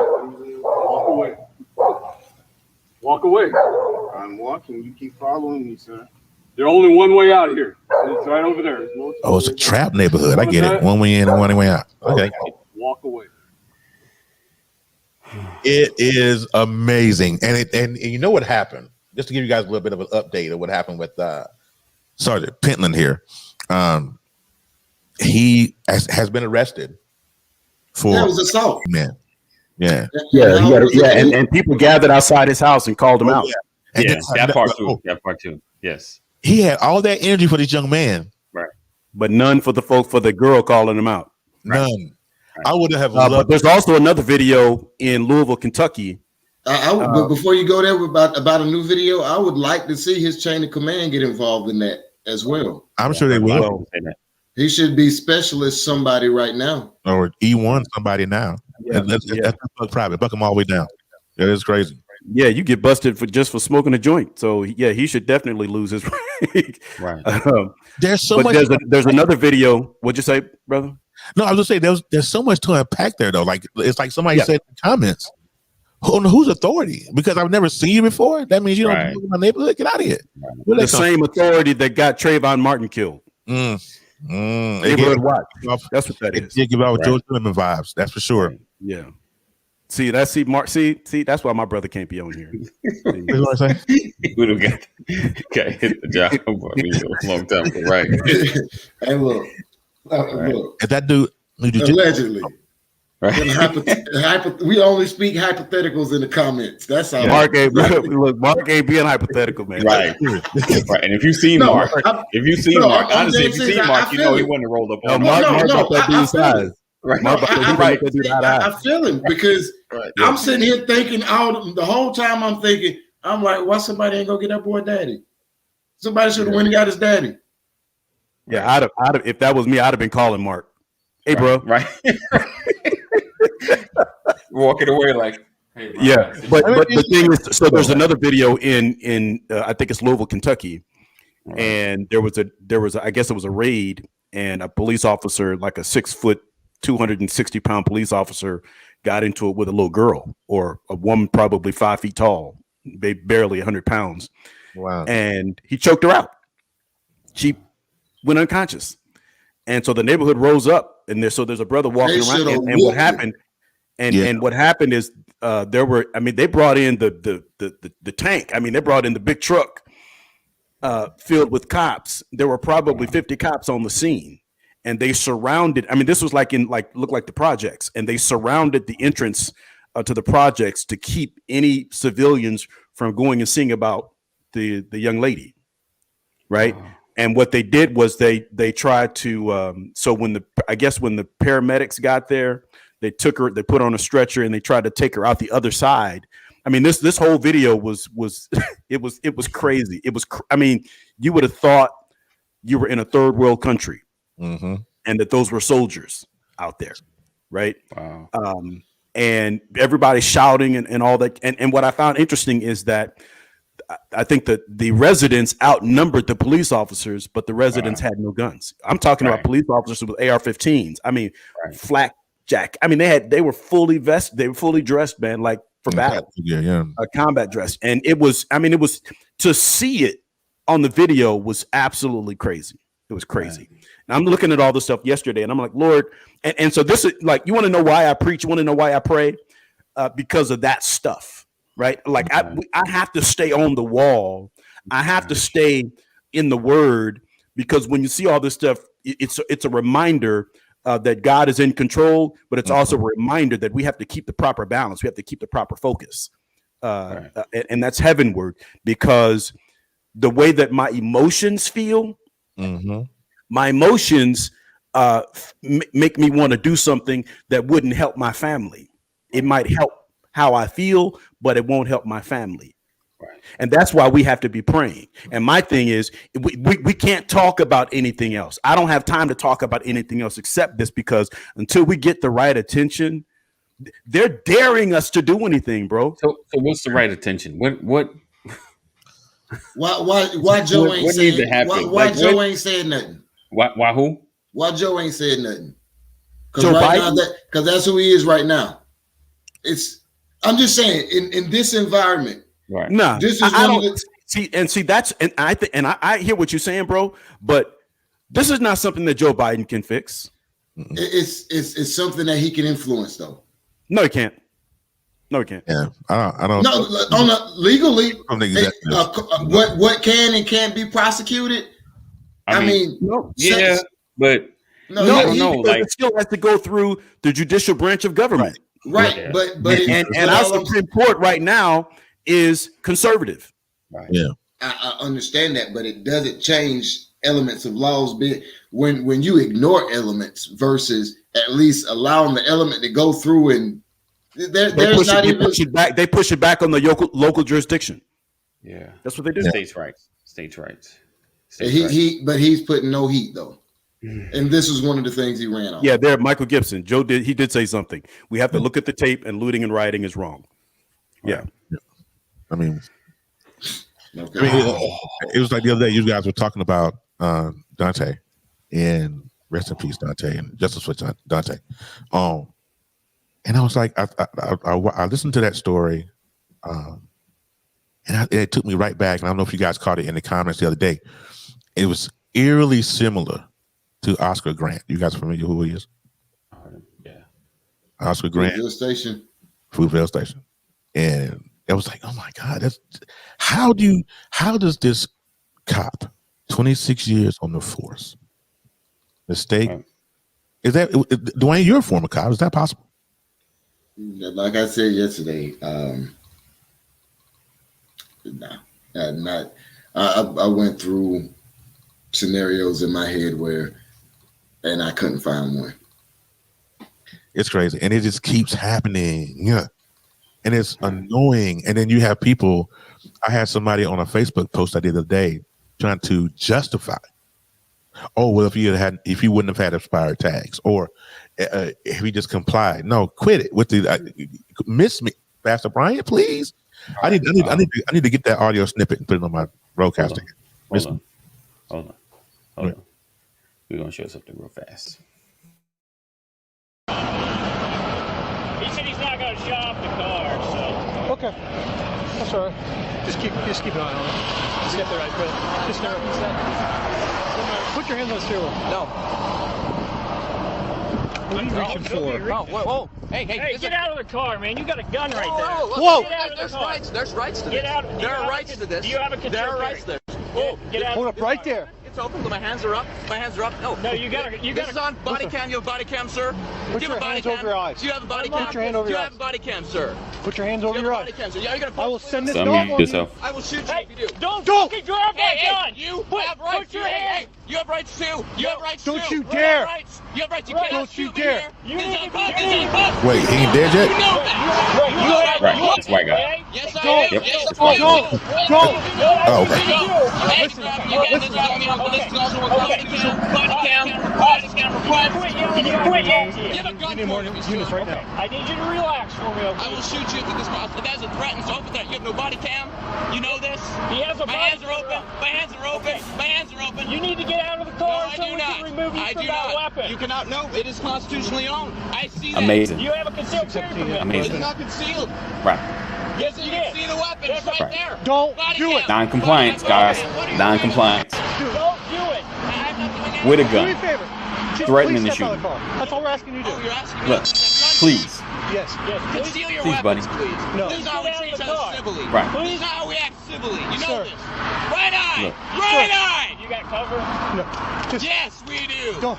Walk away. Walk away. I'm walking. You keep following me, sir. There's only one way out of here. It's right over there. Oh, it's a trap neighborhood. I get it. One way in and one way out. Okay. Walk away. It is amazing. And you know what happened? Just to give you guys a little bit of an update of what happened with Sergeant Pintland here. He has been arrested for assault. Man. Yeah. And people gathered outside his house and called him out. Yeah, that part too. That part too. Yes. He had all that energy for this young man. Right. But none for the girl calling him out. None. Right. I would have loved. But there's also another video in Louisville, Kentucky. But before you go there about a new video, I would like to see his chain of command get involved in that as well. I'm sure they will. He should be specialist somebody right now. Or E1 somebody now. Yeah. That's private. Buck him all the way down. That is crazy. Yeah, you get busted for smoking a joint. So yeah, he should definitely lose his rank. Right. There's so much. There's another video. What'd you say, brother? No, I was gonna say there's so much to unpack there though. Like it's like somebody said in the comments. Whose authority? Because I've never seen you before. That means you don't live in my neighborhood. Get out of here. The same authority that got Trayvon Martin killed. Neighborhood watch. That's what that is. It give out George Zimmerman vibes. That's for sure. Yeah. See, Mark. See, that's why my brother can't be on here. You know what I'm saying? He would have got hit the job a long time ago, right? Hey, look. If that dude allegedly. Right. We only speak hypotheticals in the comments. That's all. Mark ain't being hypothetical, man. Right. Right. And if you see Mark, honestly, if you see Mark, you know he wouldn't have rolled up on Mark. Right. I feel him because I'm sitting here thinking the whole time I'm like, why somebody ain't gonna get that boy daddy? Somebody should have went and got his daddy. Yeah, I'd have if that was me, I'd have been calling Mark. Hey, bro. Right. Walking away like, hey, bro. Yeah, but the thing is, so there's another video in I think it's Louisville, Kentucky, and there was a I guess it was a raid, and a police officer, like a 6 foot, 260-pound police officer, got into it with a little girl or a woman probably 5 feet tall, barely 100 pounds. Wow. And he choked her out. She went unconscious, and so the neighborhood rose up, and there's a brother walking around, and what happened. And what happened is they brought in the tank. I mean, they brought in the big truck filled with cops. There were probably 50 cops on the scene, and they surrounded. I mean, this was looked like the projects, and they surrounded the entrance to the projects to keep any civilians from going and seeing about the young lady, right? And what they did was they tried to. So when the paramedics got there, they took her, they put her on a stretcher, and they tried to take her out the other side. I mean, this whole video was it was crazy. I mean, you would have thought you were in a third world country, and that those were soldiers out there, right? Wow. And everybody shouting and all that. And what I found interesting is that I think that the residents outnumbered the police officers, but the residents had no guns. I'm talking about police officers with AR-15s. I mean, flak jack. I mean, they were fully vested. They were fully dressed, man, like for battle. Combat dress. And it was to see it on the video was absolutely crazy. It was crazy. And I'm looking at all this stuff yesterday, and I'm like, Lord. And so this is like, you want to know why I preach? You want to know why I pray? Because of that stuff. Right. Like I have to stay on the wall. I have to stay in the word, because when you see all this stuff, it's a reminder that God is in control, but it's also a reminder that we have to keep the proper balance. We have to keep the proper focus. And that's heavenward, because the way that my emotions feel, my emotions make me want to do something that wouldn't help my family. It might help how I feel, but it won't help my family. Right. And that's why we have to be praying. And my thing is, we can't talk about anything else. I don't have time to talk about anything else except this, because until we get the right attention, they're daring us to do anything, bro. So what's the right attention? What? Why Joe ain't saying? Why Joe ain't saying nothing? Why who? Why Joe ain't saying nothing? Because that's who he is right now. I'm just saying, in this environment, right? No, this is I hear what you're saying, bro. But this is not something that Joe Biden can fix. It's something that he can influence, though. No, he can't. Yeah, I don't. No, legally, what can and can't be prosecuted. I mean, yeah, but I don't know. Like, it still has to go through the judicial branch of government. Right, yeah. but our Supreme Court right now is conservative. Right. Yeah, I understand that, but it doesn't change elements of laws. When you ignore elements versus at least allowing the element to go through, and they push it back on the local jurisdiction. Yeah, that's what they do. States' rights. But he's putting no heat though. And this is one of the things he ran on. Yeah, there, Michael Gibson. Joe did say something. We have to look at the tape, and looting and rioting is wrong. Yeah. I mean, it was like the other day, you guys were talking about Dante, and rest in peace, Dante, and justice for Dante. And I was like, I listened to that story, and it took me right back. And I don't know if you guys caught it in the comments the other day. It was eerily similar to Oscar Grant. You guys familiar who he is? Yeah. Oscar Grant. Radio station. Fruitvale Station, and it was like, oh my God, that's how does this cop, 26 years on the force, mistake? Is that Dwayne? You're a former cop. Is that possible? Like I said yesterday, not. I went through scenarios in my head and I couldn't find one. It's crazy, and it just keeps happening. Yeah, and it's annoying. And then you have people. I had somebody on a Facebook post I did the other day trying to justify. Oh well, if you wouldn't have had expired tags, or if you just complied. No, quit it with the miss me, Pastor Brian, please. I need to get that audio snippet and put it on my broadcasting. Hold on. We're gonna show something real fast. He said he's not gonna shop the car, so okay, that's all right. Just keep an eye on it. Just get the right foot. Just never put your hands on the steering wheel. No. What are you reaching for? Oh, whoa. Hey, get out of the car, man. You got a gun right there. Whoa! There's rights to this. There are rights to this. Do you have a concealed carry? There are rights to this. Whoa, get out. Hold up right there. It's open. My hands are up. No, you got. This is on body cam. You have a body cam, sir? Put your hands over your eyes. Do you have a body cam? Put your hand over your eyes. Do you have a body cam, sir? Put your hands over your eyes. Yeah, you're gonna. I will send this Unmute dog on yourself. you. I will shoot you if you do. Don't fucking grab that gun. You have rights. Put your hands. You have rights too. You have rights too. Don't you dare. You have rights. You cannot shoot me here. Wait, he ain't dead yet? You know that. Right, it's white guy. Yes, I am. Yep. Yes, It's white guy. Don't. Oh, okay. Listen. Units right now. I need you to relax for me. I will shoot you if this process. That's a threat and so open threat. You have no body cam. You know this. He has a My hands are open. My hands are open. My hands are open. You need to get out of the car No, so we can remove you from that weapon. You cannot. No, it is constitutionally owned. I see that. Amazing. You have a concealed carry permit. Amazing. It's not concealed. Right. Yes, you can see the weapon. It's right there. Don't Body do cam. it. Non-compliance, guys. Non-compliance. Don't do it. With a Do me a gun. favor. Just Threatening please to step out shoot. of the car. That's all we're asking you to do. Oh, you're asking me. Look, please. Yes. Conceal your Please, weapons, buddy. please. No. This is how we treat each other civilly. Right. This is how we act civilly. You know Sir. this. Right eye. Look. Right eye. You got cover? No. Just Yes, we do. don't.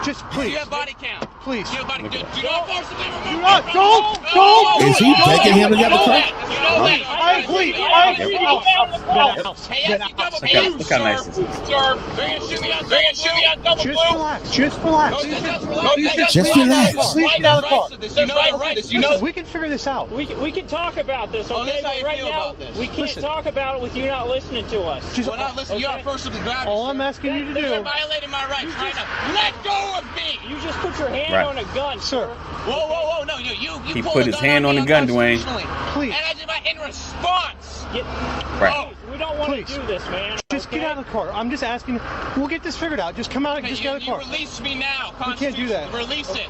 Just Do please. you have body cam? Please. Do you have body Look cam? at Do not forcibly remove Do me not. from Don't. the- Don't. Is he taking him to get the car? You know that. I agree. Hey, that's double Look how blue, nice this is. sir. They're gonna shoot me on double blue. Just relax. Just relax. Just relax. Please get out of the car. You know the rights. You know. Listen, we can figure this out. We can talk about this, Oh, okay? this how But you right feel now, about this. we can't Listen. talk about it with you not listening to us. Just Well, not listen. You are first of the ground. all I'm asking you to You're do, violating my rights right now. Let go of me. You just put your hand Right. on a gun, sir. Whoa. No, you He pulled put a his gun hand on me the gun, Dwayne. unconstitutionally. Please. And I did my in response. Right. We don't want Please. to do this, man. Just get out of the car. I'm just asking. We'll get this figured out. Just come out and just get out of the You car. release me now. We can't do that. Release it.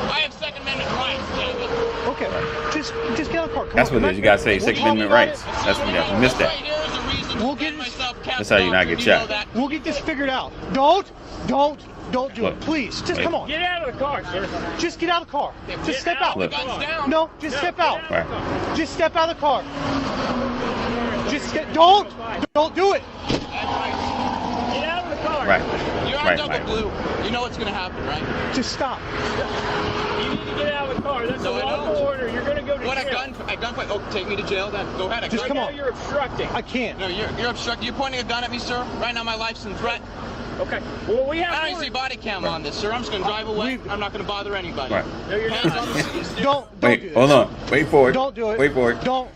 I have Second Amendment rights, David. Okay. Just get out of the car. Come That's on. what it is. You gotta say We'll Second talk Amendment about rights. it. That's what you missed that. Right here is a reason to We'll get defend this- myself. That's how you not get shot. We'll get this figured out. Don't do Look. it. Please. Just Wait. come on. Get out of the car, sir. Just get out of the car. Just step out. Look. Guns down. No, just step out. Right. Just step out of the car. Don't do it. Get out of the car. Right. You're on Right. double blue. You know what's going to happen, right? Just stop. You need to get out of the car. That's No, a I lawful don't. order. You're going to go to What, a jail. gunfight? Oh, take me to jail then. Go ahead. Just come Now on. you're obstructing. I can't. No, you're obstructing. You're pointing a gun at me, sir. Right now, my life's in threat. Okay. Well, we I have. don't even see body cam on this, sir. I'm just going to drive away. I'm not going to bother anybody. Right. No, you're Hands on not. the seat. Don't Wait, do this. hold on. Wait for it. Don't do it. Wait for it. Don't.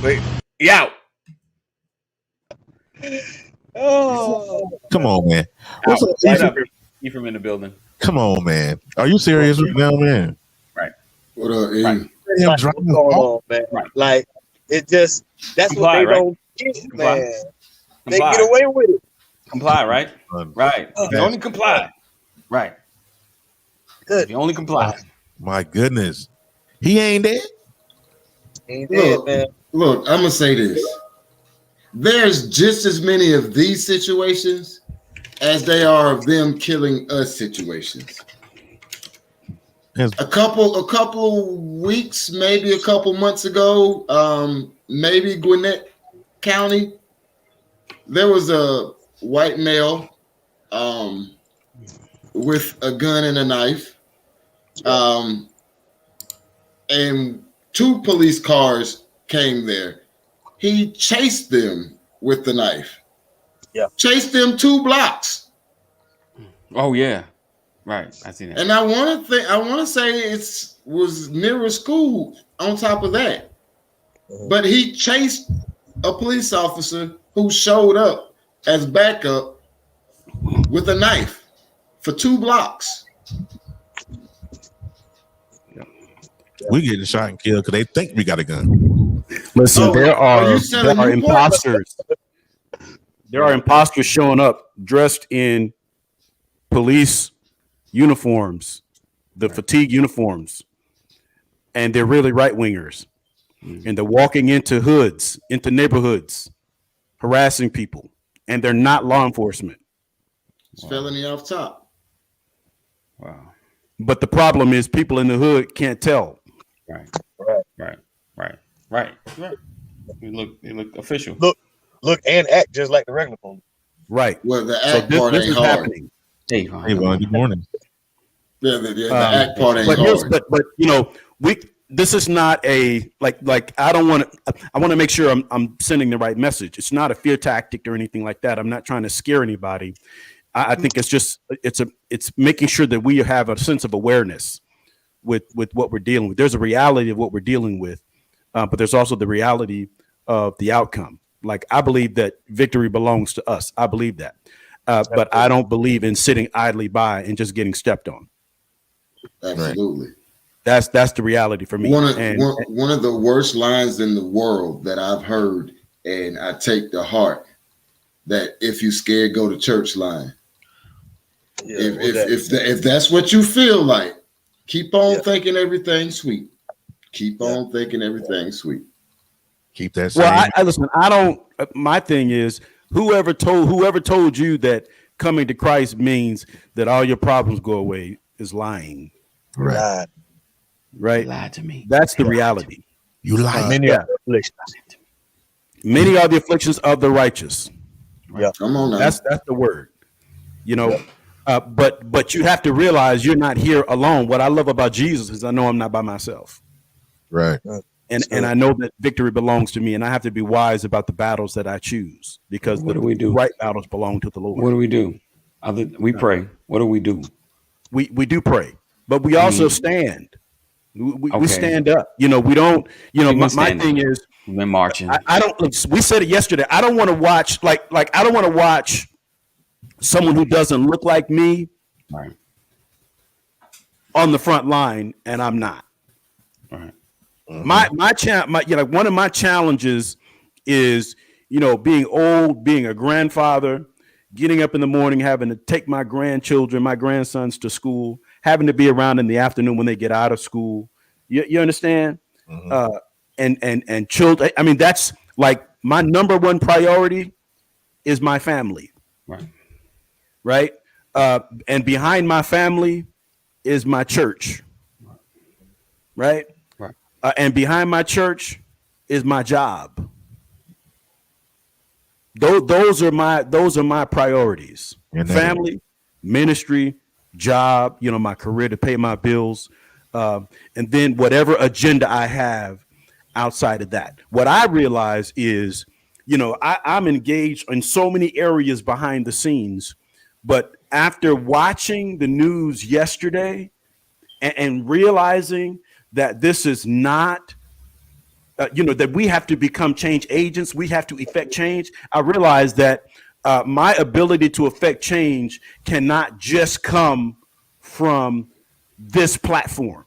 Wait. Yeah. Come on, man. Out. What's up, Right Ethan? up. Ephraim in the building. Come on, man. Are you serious right now, man? What up, E? Right. Him driving Going off. on, man. Right. Like it just that's Comply, what they right? don't get, Comply. man. They Comply. get away with it. Comply, right? Right. If you only comply. Right. Good. If you only comply. My goodness. He ain't dead. Ain't dead, man. Look, I'm gonna say this. There's just as many of these situations as they are of them killing us situations. A couple weeks, maybe a couple months ago, maybe Gwinnett County, there was a white male with a gun and a knife, and 2 police cars came there. He chased them with the knife. Yeah, chased them 2 blocks. Oh yeah, right. I see that. And I want to say it was near a school. On top of that, but he chased a police officer who showed up as backup with a knife for 2 blocks. We getting shot and killed because they think we got a gun. Listen, there are imposters. There are imposters showing up dressed in police uniforms, the fatigue uniforms, and they're really right wingers, and they're walking into hoods, into neighborhoods, harassing people, and they're not law enforcement. It's felony off top. Wow. But the problem is people in the hood can't tell. Right. They look official. Look and act just like the regular police. Right. Well, the act part ain't hard. Happening. Hey, Ron, good morning. Yeah, the act part ain't hard. But you know, this is not a like I want to make sure I'm sending the right message. It's not a fear tactic or anything like that. I'm not trying to scare anybody. I think it's just it's making sure that we have a sense of awareness with what we're dealing with. There's a reality of what we're dealing with, but there's also the reality of the outcome. Like, I believe that victory belongs to us. I believe that, but I don't believe in sitting idly by and just getting stepped on. Absolutely. That's the reality for me. One of the worst lines in the world that I've heard, and I take to heart, that if you scared, go to church line. Yeah, if that's what you feel like, keep on thinking everything's sweet. Keep on thinking everything's sweet. Keep that. Well, I listen. I don't. My thing is, whoever told you that coming to Christ means that all your problems go away is lying. Right. Right. Lied to me. That's the reality. You lied. Many are the afflictions of the righteous. Yeah. Come on now. That's the word. You know. But you have to realize you're not here alone. What I love about Jesus is I know I'm not by myself. Right. And I know that victory belongs to me, and I have to be wise about the battles that I choose, because what do we do? Right battles belong to the Lord. What do we do? We pray. What do we do? We do pray, but we also stand. We stand up. You know, we don't. You know, my thing is we've been marching. I don't. We said it yesterday. I don't want to watch like I don't want to watch someone who doesn't look like me on the front line, and I'm not. Right. Mm-hmm. One of my challenges is, being old, being a grandfather, getting up in the morning, having to take my grandchildren, my grandsons to school, having to be around in the afternoon when they get out of school. You understand? Mm-hmm. And children. I mean, that's like my number one priority is my family. Right. And behind my family is my church. Right. And behind my church is my job. Those are my priorities. Family, ministry, job, my career to pay my bills. And then whatever agenda I have outside of that. What I realize is, I'm engaged in so many areas behind the scenes, but after watching the news yesterday and realizing that this is not, that we have to become change agents, we have to effect change. I realized that my ability to affect change cannot just come from this platform.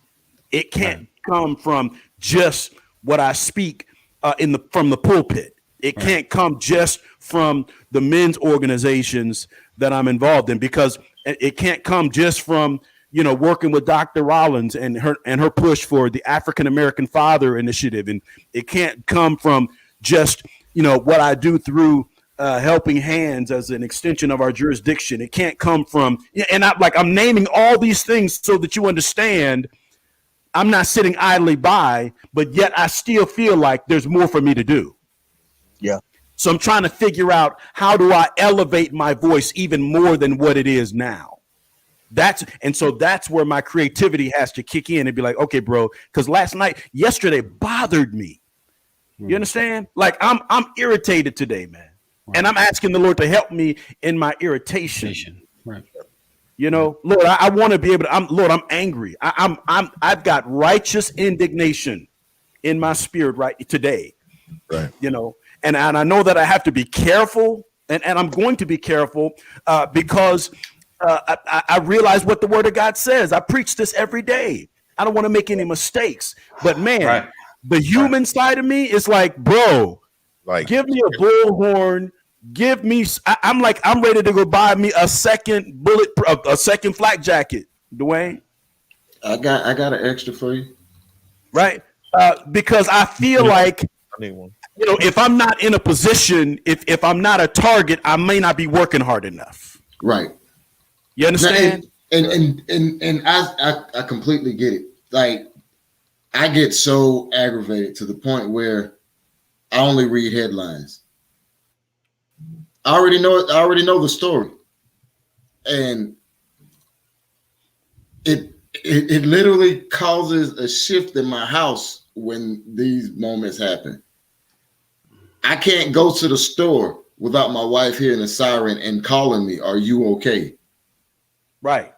It can't come from just what I speak from the pulpit. It can't come just from the men's organizations that I'm involved in, because it can't come just from working with Dr. Rollins and her push for the African American Father Initiative, and it can't come from just what I do through helping hands as an extension of our jurisdiction. It can't come from, and I'm naming all these things so that you understand I'm not sitting idly by, but yet I still feel like there's more for me to do. Yeah. So I'm trying to figure out, how do I elevate my voice even more than what it is now? So that's where my creativity has to kick in and be like, okay, bro, because yesterday bothered me. You understand? Like I'm irritated today, man. Right. And I'm asking the Lord to help me in my irritation. Right. You know, Lord, I want to be able to, I'm angry. I've got righteous indignation in my spirit right today. Right. You know, and I know that I have to be careful, and I'm going to be careful because I realize what the word of God says. I preach this every day. I don't want to make any mistakes, but man, the human side of me is like, bro, give me a bullhorn. Give me. I'm ready to go buy me a second flak jacket, Dwayne. I got an extra for you. Right, because I feel like, I need one. You know, if I'm not in a position, if I'm not a target, I may not be working hard enough. Right. You understand? And I completely get it. Like, I get so aggravated to the point where I only read headlines. I already know it. I already know the story, and it literally causes a shift in my house when these moments happen. I can't go to the store without my wife hearing a siren and calling me, "Are you okay?" Right.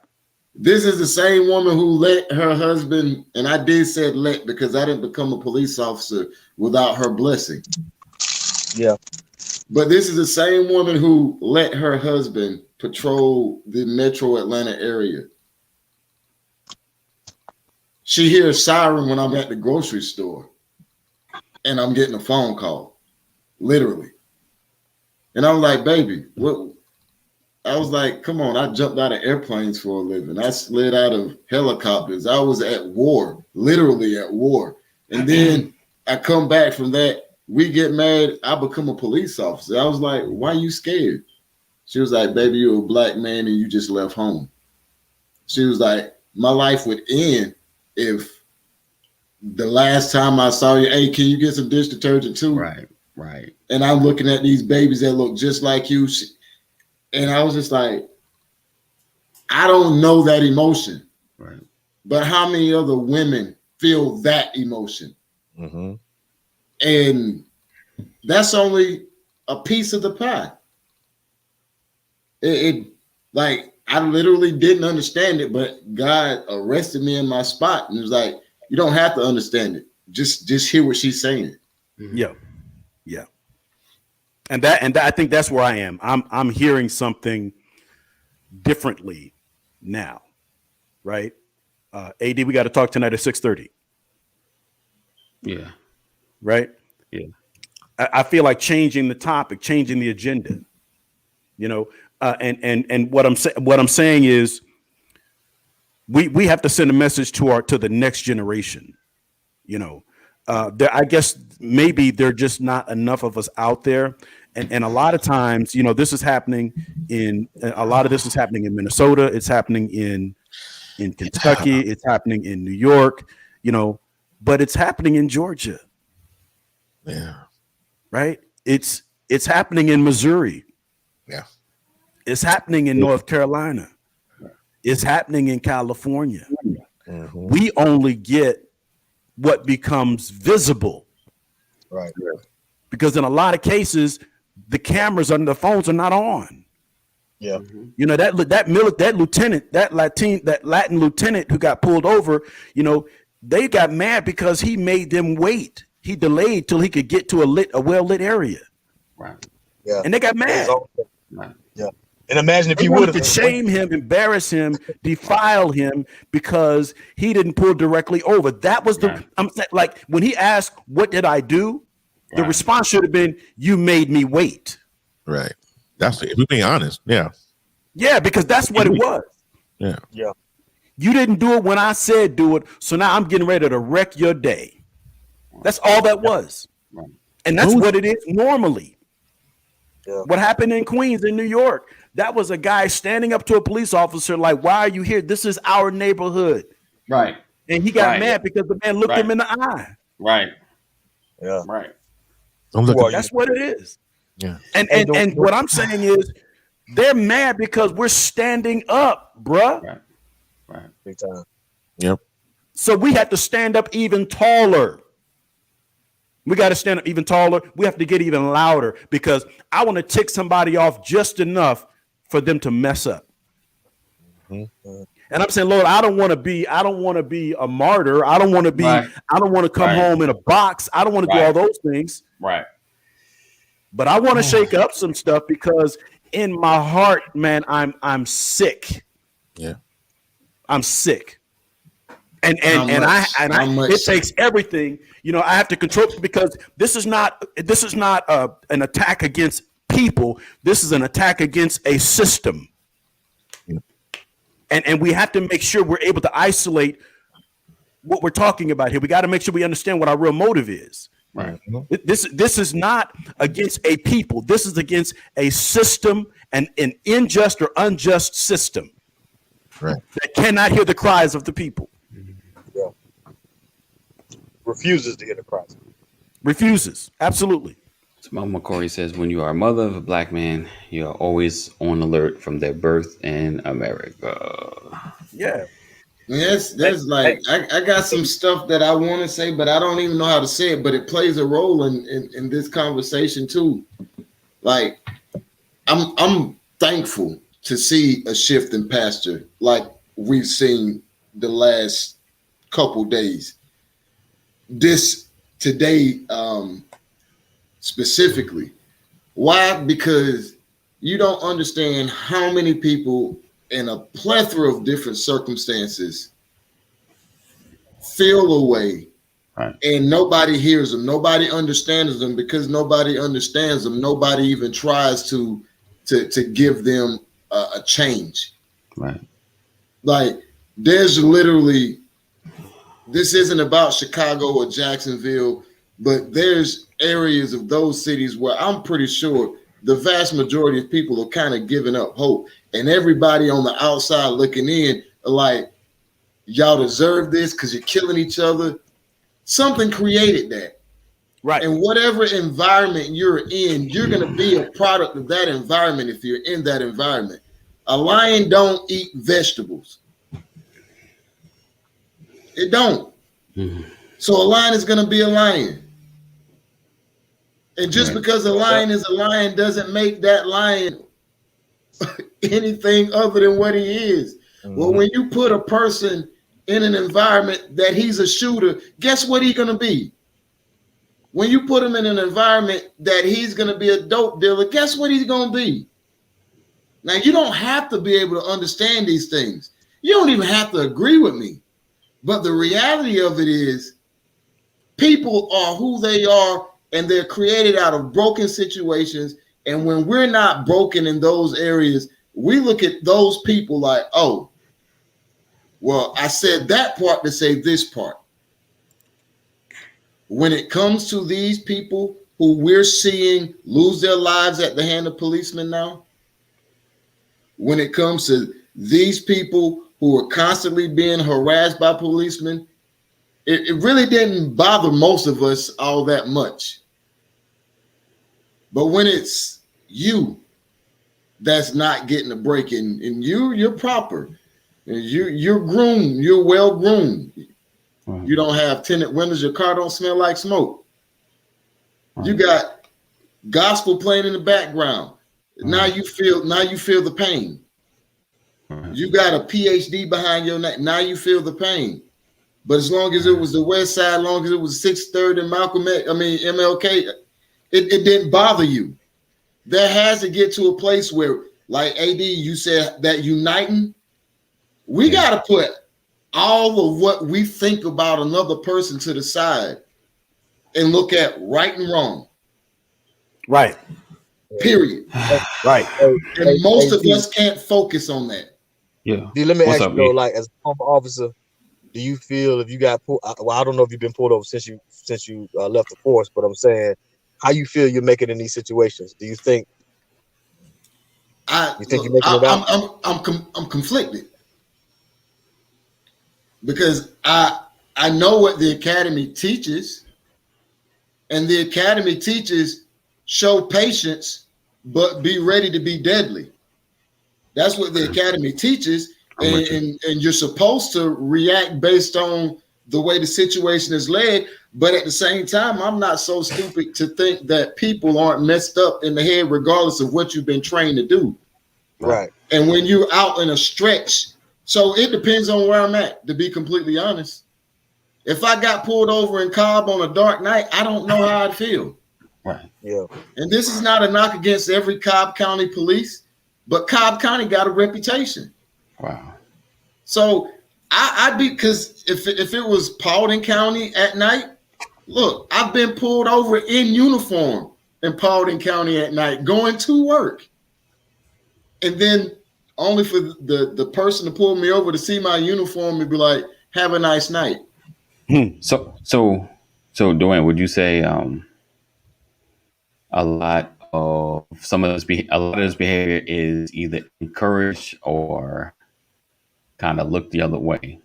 This is the same woman who let her husband, and I did say let because I didn't become a police officer without her blessing. Yeah. But this is the same woman who let her husband patrol the metro Atlanta area. She hears siren when I'm at the grocery store and I'm getting a phone call, literally. And I was like, baby, what? I was like, come on, I jumped out of airplanes for a living. I slid out of helicopters. I was at war, literally at war. And then I come back from that. We get married. I become a police officer. I was like, why are you scared? She was like, baby, you're a black man and you just left home. She was like, my life would end if the last time I saw you, hey, can you get some dish detergent too? Right. And I'm looking at these babies that look just like you. And I was just like, I don't know that emotion. Right. But how many other women feel that emotion? Mm-hmm. And that's only a piece of the pie. It like, I literally didn't understand it, but God arrested me in my spot and was like, you don't have to understand it. Just hear what she's saying. Yeah. Yeah. And I think that's where I am. I'm hearing something differently now. Right? AD, we got to talk tonight at 6:30. Yeah. Right? Yeah. I feel like changing the topic, changing the agenda. You know, and what I'm saying is we have to send a message to the next generation. You know, I guess maybe there are just not enough of us out there. And a lot of times, you know, this is happening in Minnesota. It's happening in Kentucky. It's happening in New York, you know, but it's happening in Georgia. Yeah. Right. It's happening in Missouri. Yeah. It's happening in North Carolina. It's happening in California. Mm-hmm. We only get what becomes visible. Right. Because in a lot of cases, the cameras on the phones are not on. Yeah. You know, that lieutenant, that Latin lieutenant who got pulled over, you know, they got mad because he made them wait. He delayed till he could get to a well-lit area. Right. Yeah. And they got mad. Right. Yeah. And imagine if they you wanted would to shame him, embarrass him, defile him because he didn't pull directly over. That was I'm saying, like, when he asked, "What did I do?" The response should have been, "You made me wait." Right. That's it. If we're being honest. Yeah. Yeah, because that's what it was. Yeah. Yeah. You didn't do it when I said do it, so now I'm getting ready to wreck your day. That's all that was. And that's what it is normally. Yeah. What happened in Queens, in New York? That was a guy standing up to a police officer like, "Why are you here? This is our neighborhood." Right. And he got mad because the man looked him in the eye. Right. Yeah. Right. That's what it is. Yeah. And what I'm saying is, they're mad because we're standing up, bruh. Right. Right. Big time. Yep. So we have to stand up even taller. We got to stand up even taller. We have to get even louder because I want to tick somebody off just enough for them to mess up. Mm-hmm. And I'm saying, Lord, I don't want to be a martyr. I don't want to be, I don't want to come home in a box. I don't want to do all those things. Right. But I want to shake up some stuff because in my heart, man, I'm sick. Yeah. I'm sick. And it takes everything. You know, I have to control because this is not an attack against people. This is an attack against a system. Yeah. And we have to make sure we're able to isolate what we're talking about here. We got to make sure we understand what our real motive is. Right. This is not against a people. This is against a system and an unjust or unjust system that cannot hear the cries of the people. Yeah. Refuses to hear the cries. Refuses. Absolutely. So Mama Corey says, when you are a mother of a black man, you are always on alert from their birth in America. Yeah. That's like I got some stuff that I want to say, but I don't even know how to say it. But it plays a role in this conversation too. Like I'm thankful to see a shift in pastor, like we've seen the last couple days. This today, specifically, why? Because you don't understand how many people in a plethora of different circumstances feel away, and nobody hears them, nobody understands them. Because nobody understands them, nobody even tries to give them a change. Right. Like there's literally, this isn't about Chicago or Jacksonville, but there's areas of those cities where I'm pretty sure the vast majority of people are kind of giving up hope. And everybody on the outside looking in are like, y'all deserve this because you're killing each other. Something created that. Right. And whatever environment you're in, you're going to be a product of that environment if you're in that environment. A lion don't eat vegetables. It don't. Mm-hmm. So a lion is going to be a lion. And just because a lion is a lion doesn't make that lion anything other than what he is. Mm-hmm. Well, when you put a person in an environment that he's a shooter, guess what he's going to be? When you put him in an environment that he's going to be a dope dealer, guess what he's going to be? Now, you don't have to be able to understand these things. You don't even have to agree with me. But the reality of it is people are who they are, and they're created out of broken situations. And when we're not broken in those areas, we look at those people like, oh, well, I said that part to say this part. When it comes to these people who we're seeing lose their lives at the hand of policemen now, when it comes to these people who are constantly being harassed by policemen, it really didn't bother most of us all that much. But when it's you that's not getting a break, and you're proper, and you're groomed, you're well groomed. You don't have tinted windows, your car don't smell like smoke. You got gospel playing in the background. Now you feel the pain. You got a PhD behind your neck. Now you feel the pain. But as long as it was the West Side, as long as it was 6th and MLK, it didn't bother you. There has to get to a place where, like AD, you said that uniting, we got to put all of what we think about another person to the side and look at right and wrong. Right. Period. Right. And most of us can't focus on that. Yeah. Dude, let me ask you though, like as a former officer, do you feel if you got pulled? Well, I don't know if you've been pulled over since you left the force, but I'm saying, how you feel you're making in these situations? Do you think you think you're making it out? I'm conflicted because I know what the academy teaches, and the academy teaches show patience, but be ready to be deadly. That's what the academy teaches, and you're supposed to react based on the way the situation is led. But at the same time, I'm not so stupid to think that people aren't messed up in the head, regardless of what you've been trained to do. Right. And when you're out in a stretch, so it depends on where I'm at, to be completely honest. If I got pulled over in Cobb on a dark night, I don't know how I'd feel. Right. Yeah. And this is not a knock against every Cobb County police, but Cobb County got a reputation. Wow. So I'd be, because if it was Paulding County at night, look, I've been pulled over in uniform in Paulding County at night going to work. And then only for the person to pull me over to see my uniform and be like, have a nice night. So Dwayne, would you say a lot of this behavior is either encouraged or kind of looked the other way?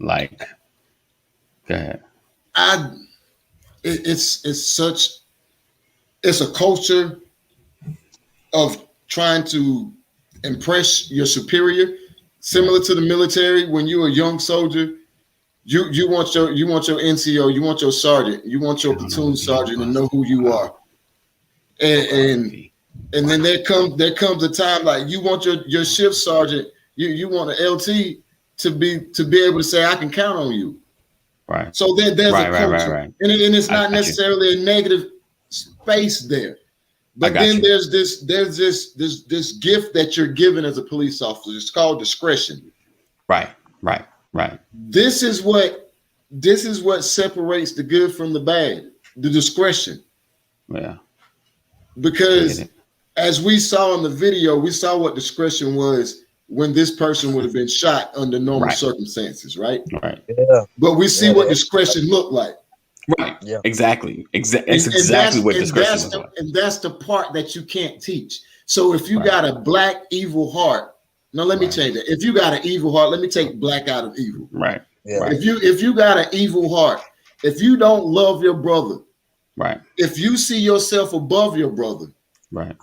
Like, go ahead. It's a culture of trying to impress your superior, similar to the military. When you're a young soldier, you want your NCO, you want your sergeant, you want your platoon sergeant to know who you are, and then there comes a time like you want your shift sergeant, you want an LT to be able to say, I can count on you. Right. So there's a culture, right. And it's not necessarily a negative space there. But then there's this gift that you're given as a police officer. It's called discretion. Right. This is what separates the good from the bad, the discretion. Yeah. Because as we saw in the video, we saw what discretion was when this person would have been shot under normal circumstances, right? Right. Yeah. But we see what discretion looked like. Right. Yeah. Exactly. It's exactly what discretion is like. And that's the part that you can't teach. So if you got a black evil heart, now let me change that. If you got an evil heart, let me take black out of evil. Right. Yeah. Right. If you got an evil heart, if you don't love your brother, right. If you see yourself above your brother, right,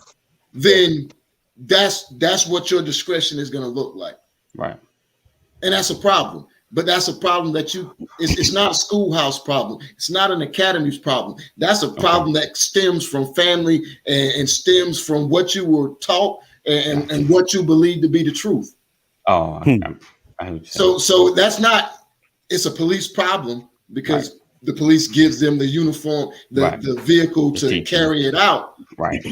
then that's what your discretion is going to look like. Right. And that's a problem. But that's a problem that it's not a schoolhouse problem. It's not an academy's problem. That's a problem that stems from family and stems from what you were taught and what you believe to be the truth. Oh, so that's not, it's a police problem because the police gives them the uniform, the vehicle to carry it out. Right.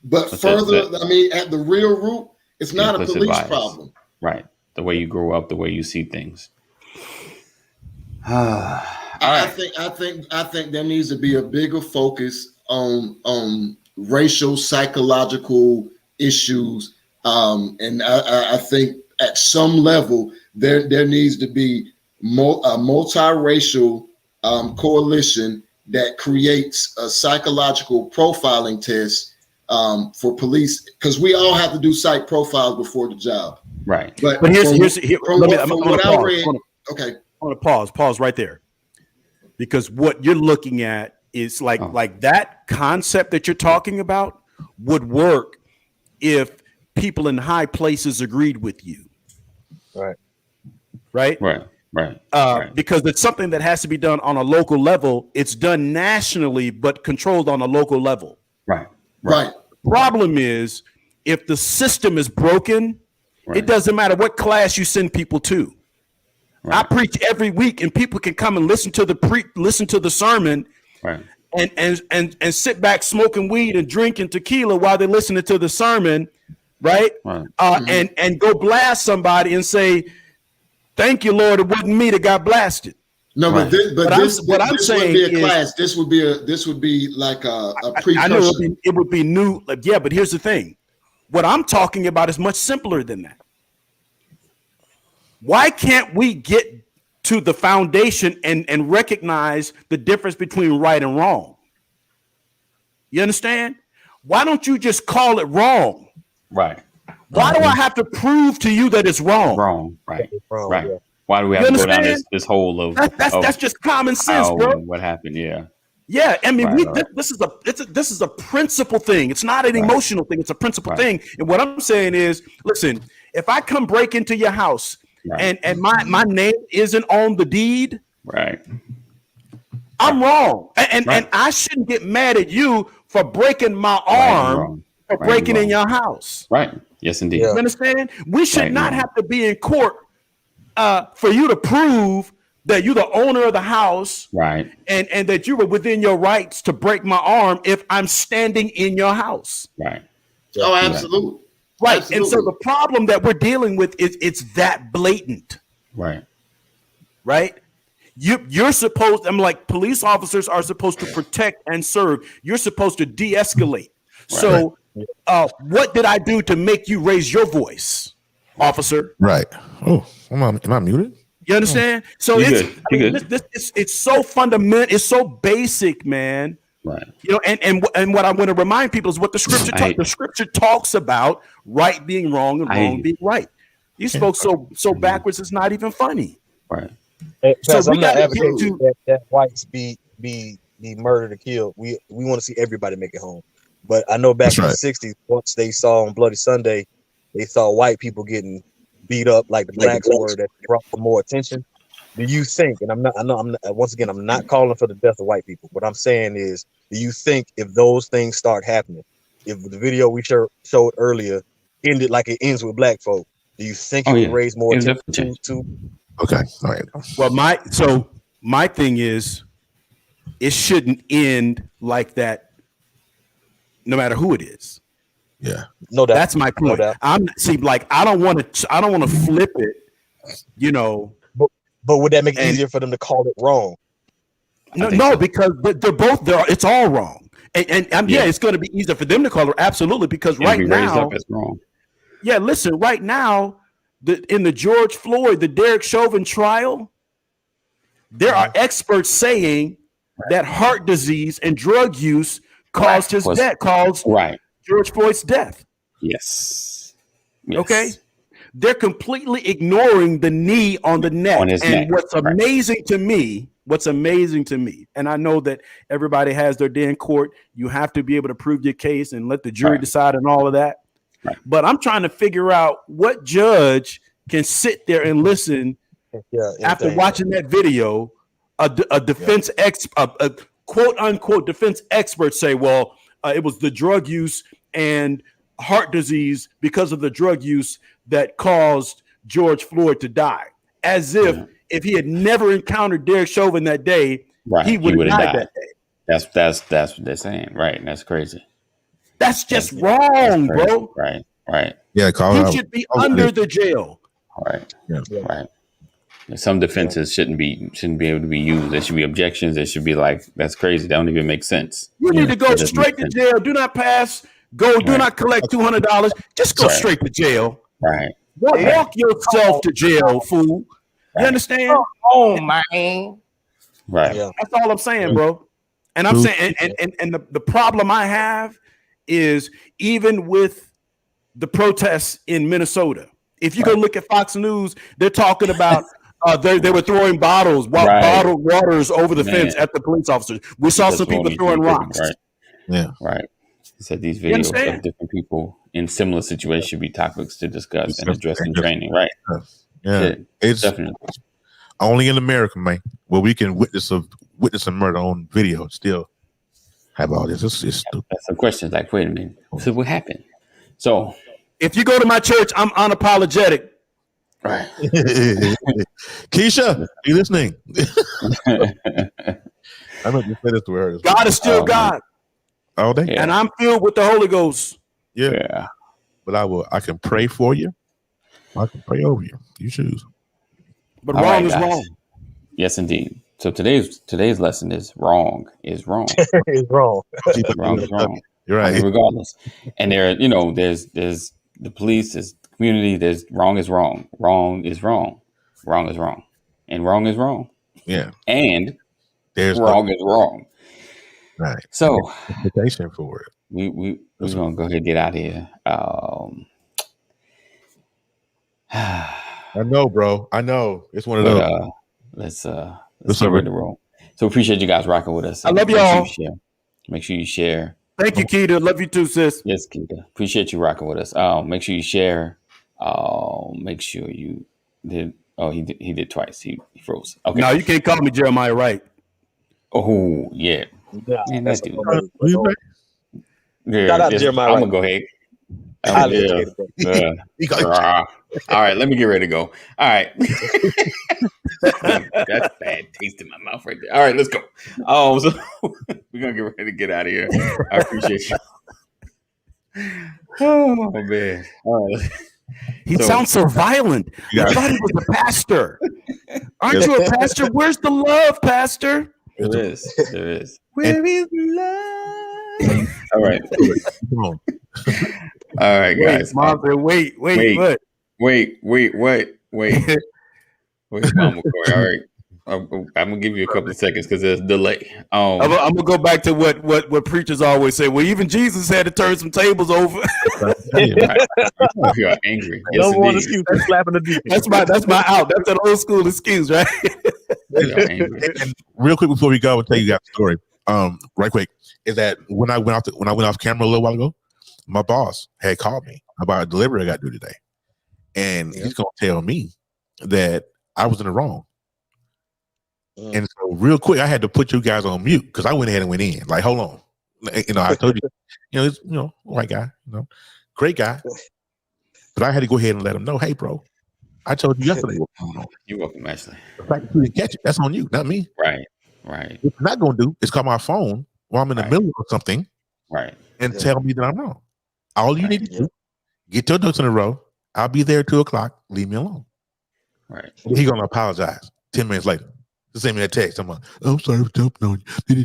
But further, I mean, at the real root, it's not a police problem. Right. The way you grow up, the way you see things. I think there needs to be a bigger focus on racial psychological issues, and I think at some level there needs to be a multiracial coalition that creates a psychological profiling test for police, because we all have to do psych profiles before the job. Right. But here's I'm going to pause right there, because what you're looking at is like that concept that you're talking about would work if people in high places agreed with you. Right. Because it's something that has to be done on a local level. It's done nationally, but controlled on a local level. Right. Problem is, if the system is broken, it doesn't matter what class you send people to. I preach every week, and people can come and listen to the sermon, and sit back smoking weed and drinking tequila while they're listening to the sermon, and go blast somebody and say, "Thank you, Lord, it wasn't me that got blasted." No, this wouldn't be a class. This would be like a precursor. I know it would be new. Yeah, but here's the thing. What I'm talking about is much simpler than that. Why can't we get to the foundation and recognize the difference between right and wrong? You understand? Why don't you just call it wrong? Right. Why do I have to prove to you that it's wrong? Wrong. Right. Wrong, Right. yeah. Why do we have to go down this hole of that's just common sense, bro? What happened? Yeah. Yeah, I mean, Right. this is a principle thing. It's not an emotional thing. It's a principle thing. And what I'm saying is, listen, if I come break into your house and my name isn't on the deed, right, I'm wrong, and I shouldn't get mad at you for breaking my arm for breaking in your house. Right. Yes, indeed. You understand? We should not have to be in court for you to prove that you're the owner of the house, right, and that you were within your rights to break my arm if I'm standing in your house. Right. Oh, absolutely. Right. Absolutely. And so the problem that we're dealing with is it's that blatant. Right. Right. You're supposed, I'm like, police officers are supposed to protect and serve. You're supposed to de-escalate. So what did I do to make you raise your voice, officer? Right. Oh, am I muted? You understand? So it's so fundamental. It's so basic, man. Right. You know, and what I want to remind people is what the scripture talks about: right being wrong and wrong being right. You spoke so backwards. It's not even funny. Right. So I'm not advocating that whites be murdered or killed. We want to see everybody make it home. But I know back in the '60s, once they saw on Bloody Sunday, they saw white people getting beat up like the blacks were, that brought for more attention. Do you think, and I'm not calling for the death of white people. What I'm saying is, do you think if those things start happening, if the video we showed earlier ended like it ends with black folk, do you think it would raise more attention to? Okay. All right. Well, my thing is, it shouldn't end like that, no matter who it is. Yeah. No doubt. That's my point. No doubt. I don't want to flip it, you know. But would that make it easier for them to call it wrong? No, because they're both there. It's all wrong. And it's going to be easier for them to call it, absolutely, because right now it's wrong. Yeah, listen, right now, in the George Floyd, the Derek Chauvin trial, there are experts saying that heart disease and drug use caused his death, caused George Floyd's death. Yes. Okay. They're completely ignoring the knee on the neck. And what's amazing to me, and I know that everybody has their day in court, you have to be able to prove your case and let the jury decide and all of that. Right. But I'm trying to figure out what judge can sit there and listen after watching that video, a defense a quote unquote defense expert say, well, it was the drug use and heart disease because of the drug use that caused George Floyd to die. As if he had never encountered Derek Chauvin that day, he would have died that day. That's what they're saying. Right. And that's crazy. That's just wrong, bro. Right. Yeah, he should be under the jail. Right. Right. Some defenses shouldn't be able to be used. There should be objections. There should be like, that's crazy. That don't even make sense. You need to go straight to jail. Do not pass. Do not collect $200. Just go straight to jail. Right. Walk yourself to jail, fool. You understand? Oh, man. Right. That's all I'm saying, bro. And I'm saying, and the problem I have is even with the protests in Minnesota. If you go look at Fox News, they're talking about they were throwing bottled waters over the fence at the police officers. We saw some people throwing rocks. Right. Yeah. Right. He said these videos of different people in similar situations should be topics to discuss and address in training. Right. Yeah. It's definitely only in America, man, where we can witness a murder on video still have all this. It's stupid. That's some questions like, wait a minute. So what happened? So if you go to my church, I'm unapologetic. Right. Keisha, are you listening? I'm going to say this to her. God is still God. All day. And I'm filled with the Holy Ghost. Yeah. But I can pray for you. I can pray over you. You choose. But wrong is wrong. Yes, indeed. So today's lesson is wrong is wrong. It's wrong. Wrong is wrong. You're right. I mean, regardless. And there's the police, there's the community, there's wrong is wrong. Wrong is wrong. Wrong is wrong. And wrong is wrong. Yeah. And there's wrong is wrong. Right. So interpretation for it. we're gonna go ahead and get out of here. I know, bro. I know. It's one of those. Let's get ready to roll. So appreciate you guys rocking with us. I love y'all. Make sure you share. Thank you, Keita. Love you too, sis. Yes, Keita. Appreciate you rocking with us. Make sure you share. Make sure you did. Oh, he did twice. He froze. Okay. No, you can't call me Jeremiah Wright. Oh, yeah. Man, That's that dude. Shout out to Jeremiah I'm Wright. gonna go ahead. All right, let me get ready to go. All right. That's bad taste in my mouth right there. All right, let's go. So we're gonna get ready to get out of here. I appreciate you. Oh man. All right. He sounds so violent. I thought he was a pastor. Aren't you a pastor? Where's the love, pastor? There is. Where is love? All right. All right, guys. Wait, what? Wait, Mama Corey. All right. I'm gonna give you a couple of seconds because there's a delay. I'm gonna go back to what preachers always say. Well, even Jesus had to turn some tables over. You're angry. No one excuse for slapping the deacon. That's my out. That's an old school excuse, right? And real quick before we go, I'll tell you guys a story. Right quick, is that when I went off camera a little while ago, my boss had called me about a delivery I got to do today, and he's gonna tell me that I was in the wrong. And so real quick, I had to put you guys on mute because I went ahead and went in. Like, hold on. I told you, it's, white guy, great guy. But I had to go ahead and let him know, hey, bro, I told you yesterday what's going on. You're welcome, Ashley. The fact that you didn't catch it, that's on you, not me. Right. What you're not going to do is call my phone while I'm in the middle of something and tell me that I'm wrong. All you need to do, get your ducks in a row. I'll be there at 2:00. Leave me alone. Right. He's going to apologize 10 minutes later. Just send me that text. I'm like, I'm sorry for jumping on you.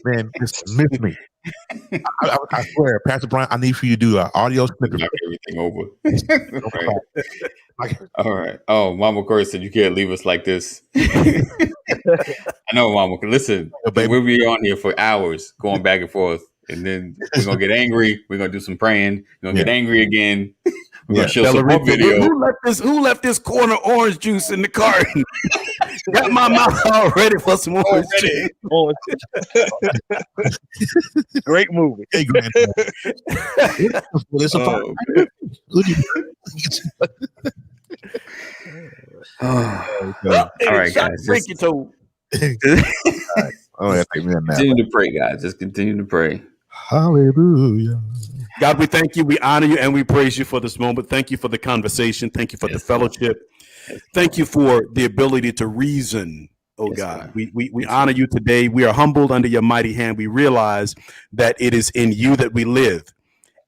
Man, just miss me. I swear, Pastor Brian, I need for you to do an audio snippet. Knock everything over. Right. All right. Oh, Mama Corey said you can't leave us like this. I know, Mama. Listen, we'll be on here for hours going back and forth. And then we're going to get angry. We're going to do some praying. We're going to get angry again. We're going to show some more video. Who left this corner orange juice in the carton? Got my mouth all ready for some orange juice. Great movie. Hey, Grant. All right, guys. Break your toe. Continue to pray, guys. Just continue to pray. Hallelujah. God, we thank you, we honor you, and we praise you for this moment. Thank you for the conversation. Thank you for the fellowship. Thank you for the ability to reason, God. We honor you today. We are humbled under your mighty hand. We realize that it is in you that we live,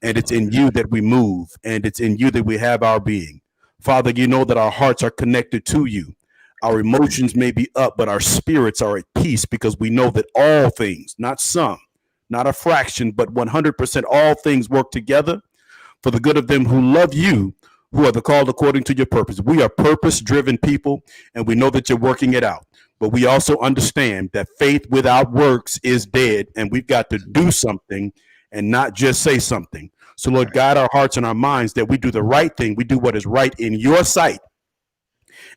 and it's in you that we move, and it's in you that we have our being. Father, you know that our hearts are connected to you. Our emotions may be up, but our spirits are at peace because we know that all things, not some, not a fraction, but 100%, all things work together for the good of them who love you, who are the called according to your purpose. We are purpose-driven people, and we know that you're working it out. But we also understand that faith without works is dead, and we've got to do something and not just say something. So, Lord, guide our hearts and our minds that we do the right thing. We do what is right in your sight.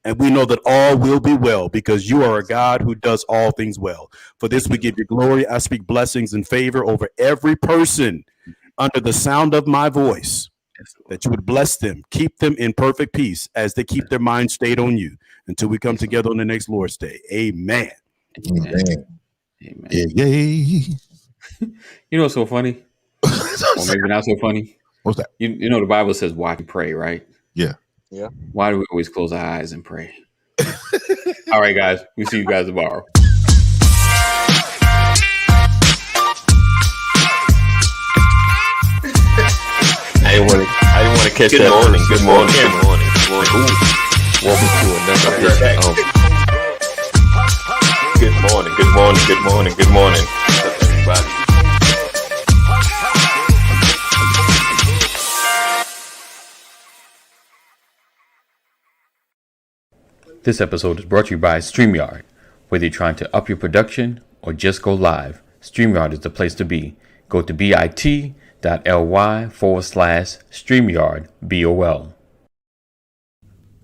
And we know that all will be well because you are a God who does all things well. For this, we give you glory. I speak blessings and favor over every person under the sound of my voice, that you would bless them, keep them in perfect peace as they keep their mind stayed on you until we come together on the next Lord's Day. Amen. Amen. Yay. You know what's so funny? Or maybe not so funny. What's that? You know the Bible says watch and pray, right? Yeah. Yeah. Why do we always close our eyes and pray? All right, guys. We see you guys tomorrow. I didn't want to catch that. Good morning. Welcome to another edition of Good morning, everybody. This episode is brought to you by StreamYard. Whether you're trying to up your production or just go live, StreamYard is the place to be. Go to bit.ly/StreamYard BOL.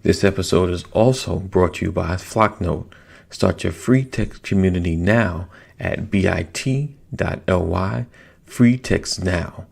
This episode is also brought to you by Flocknote. Start your free text community now at bit.ly/freetextnow.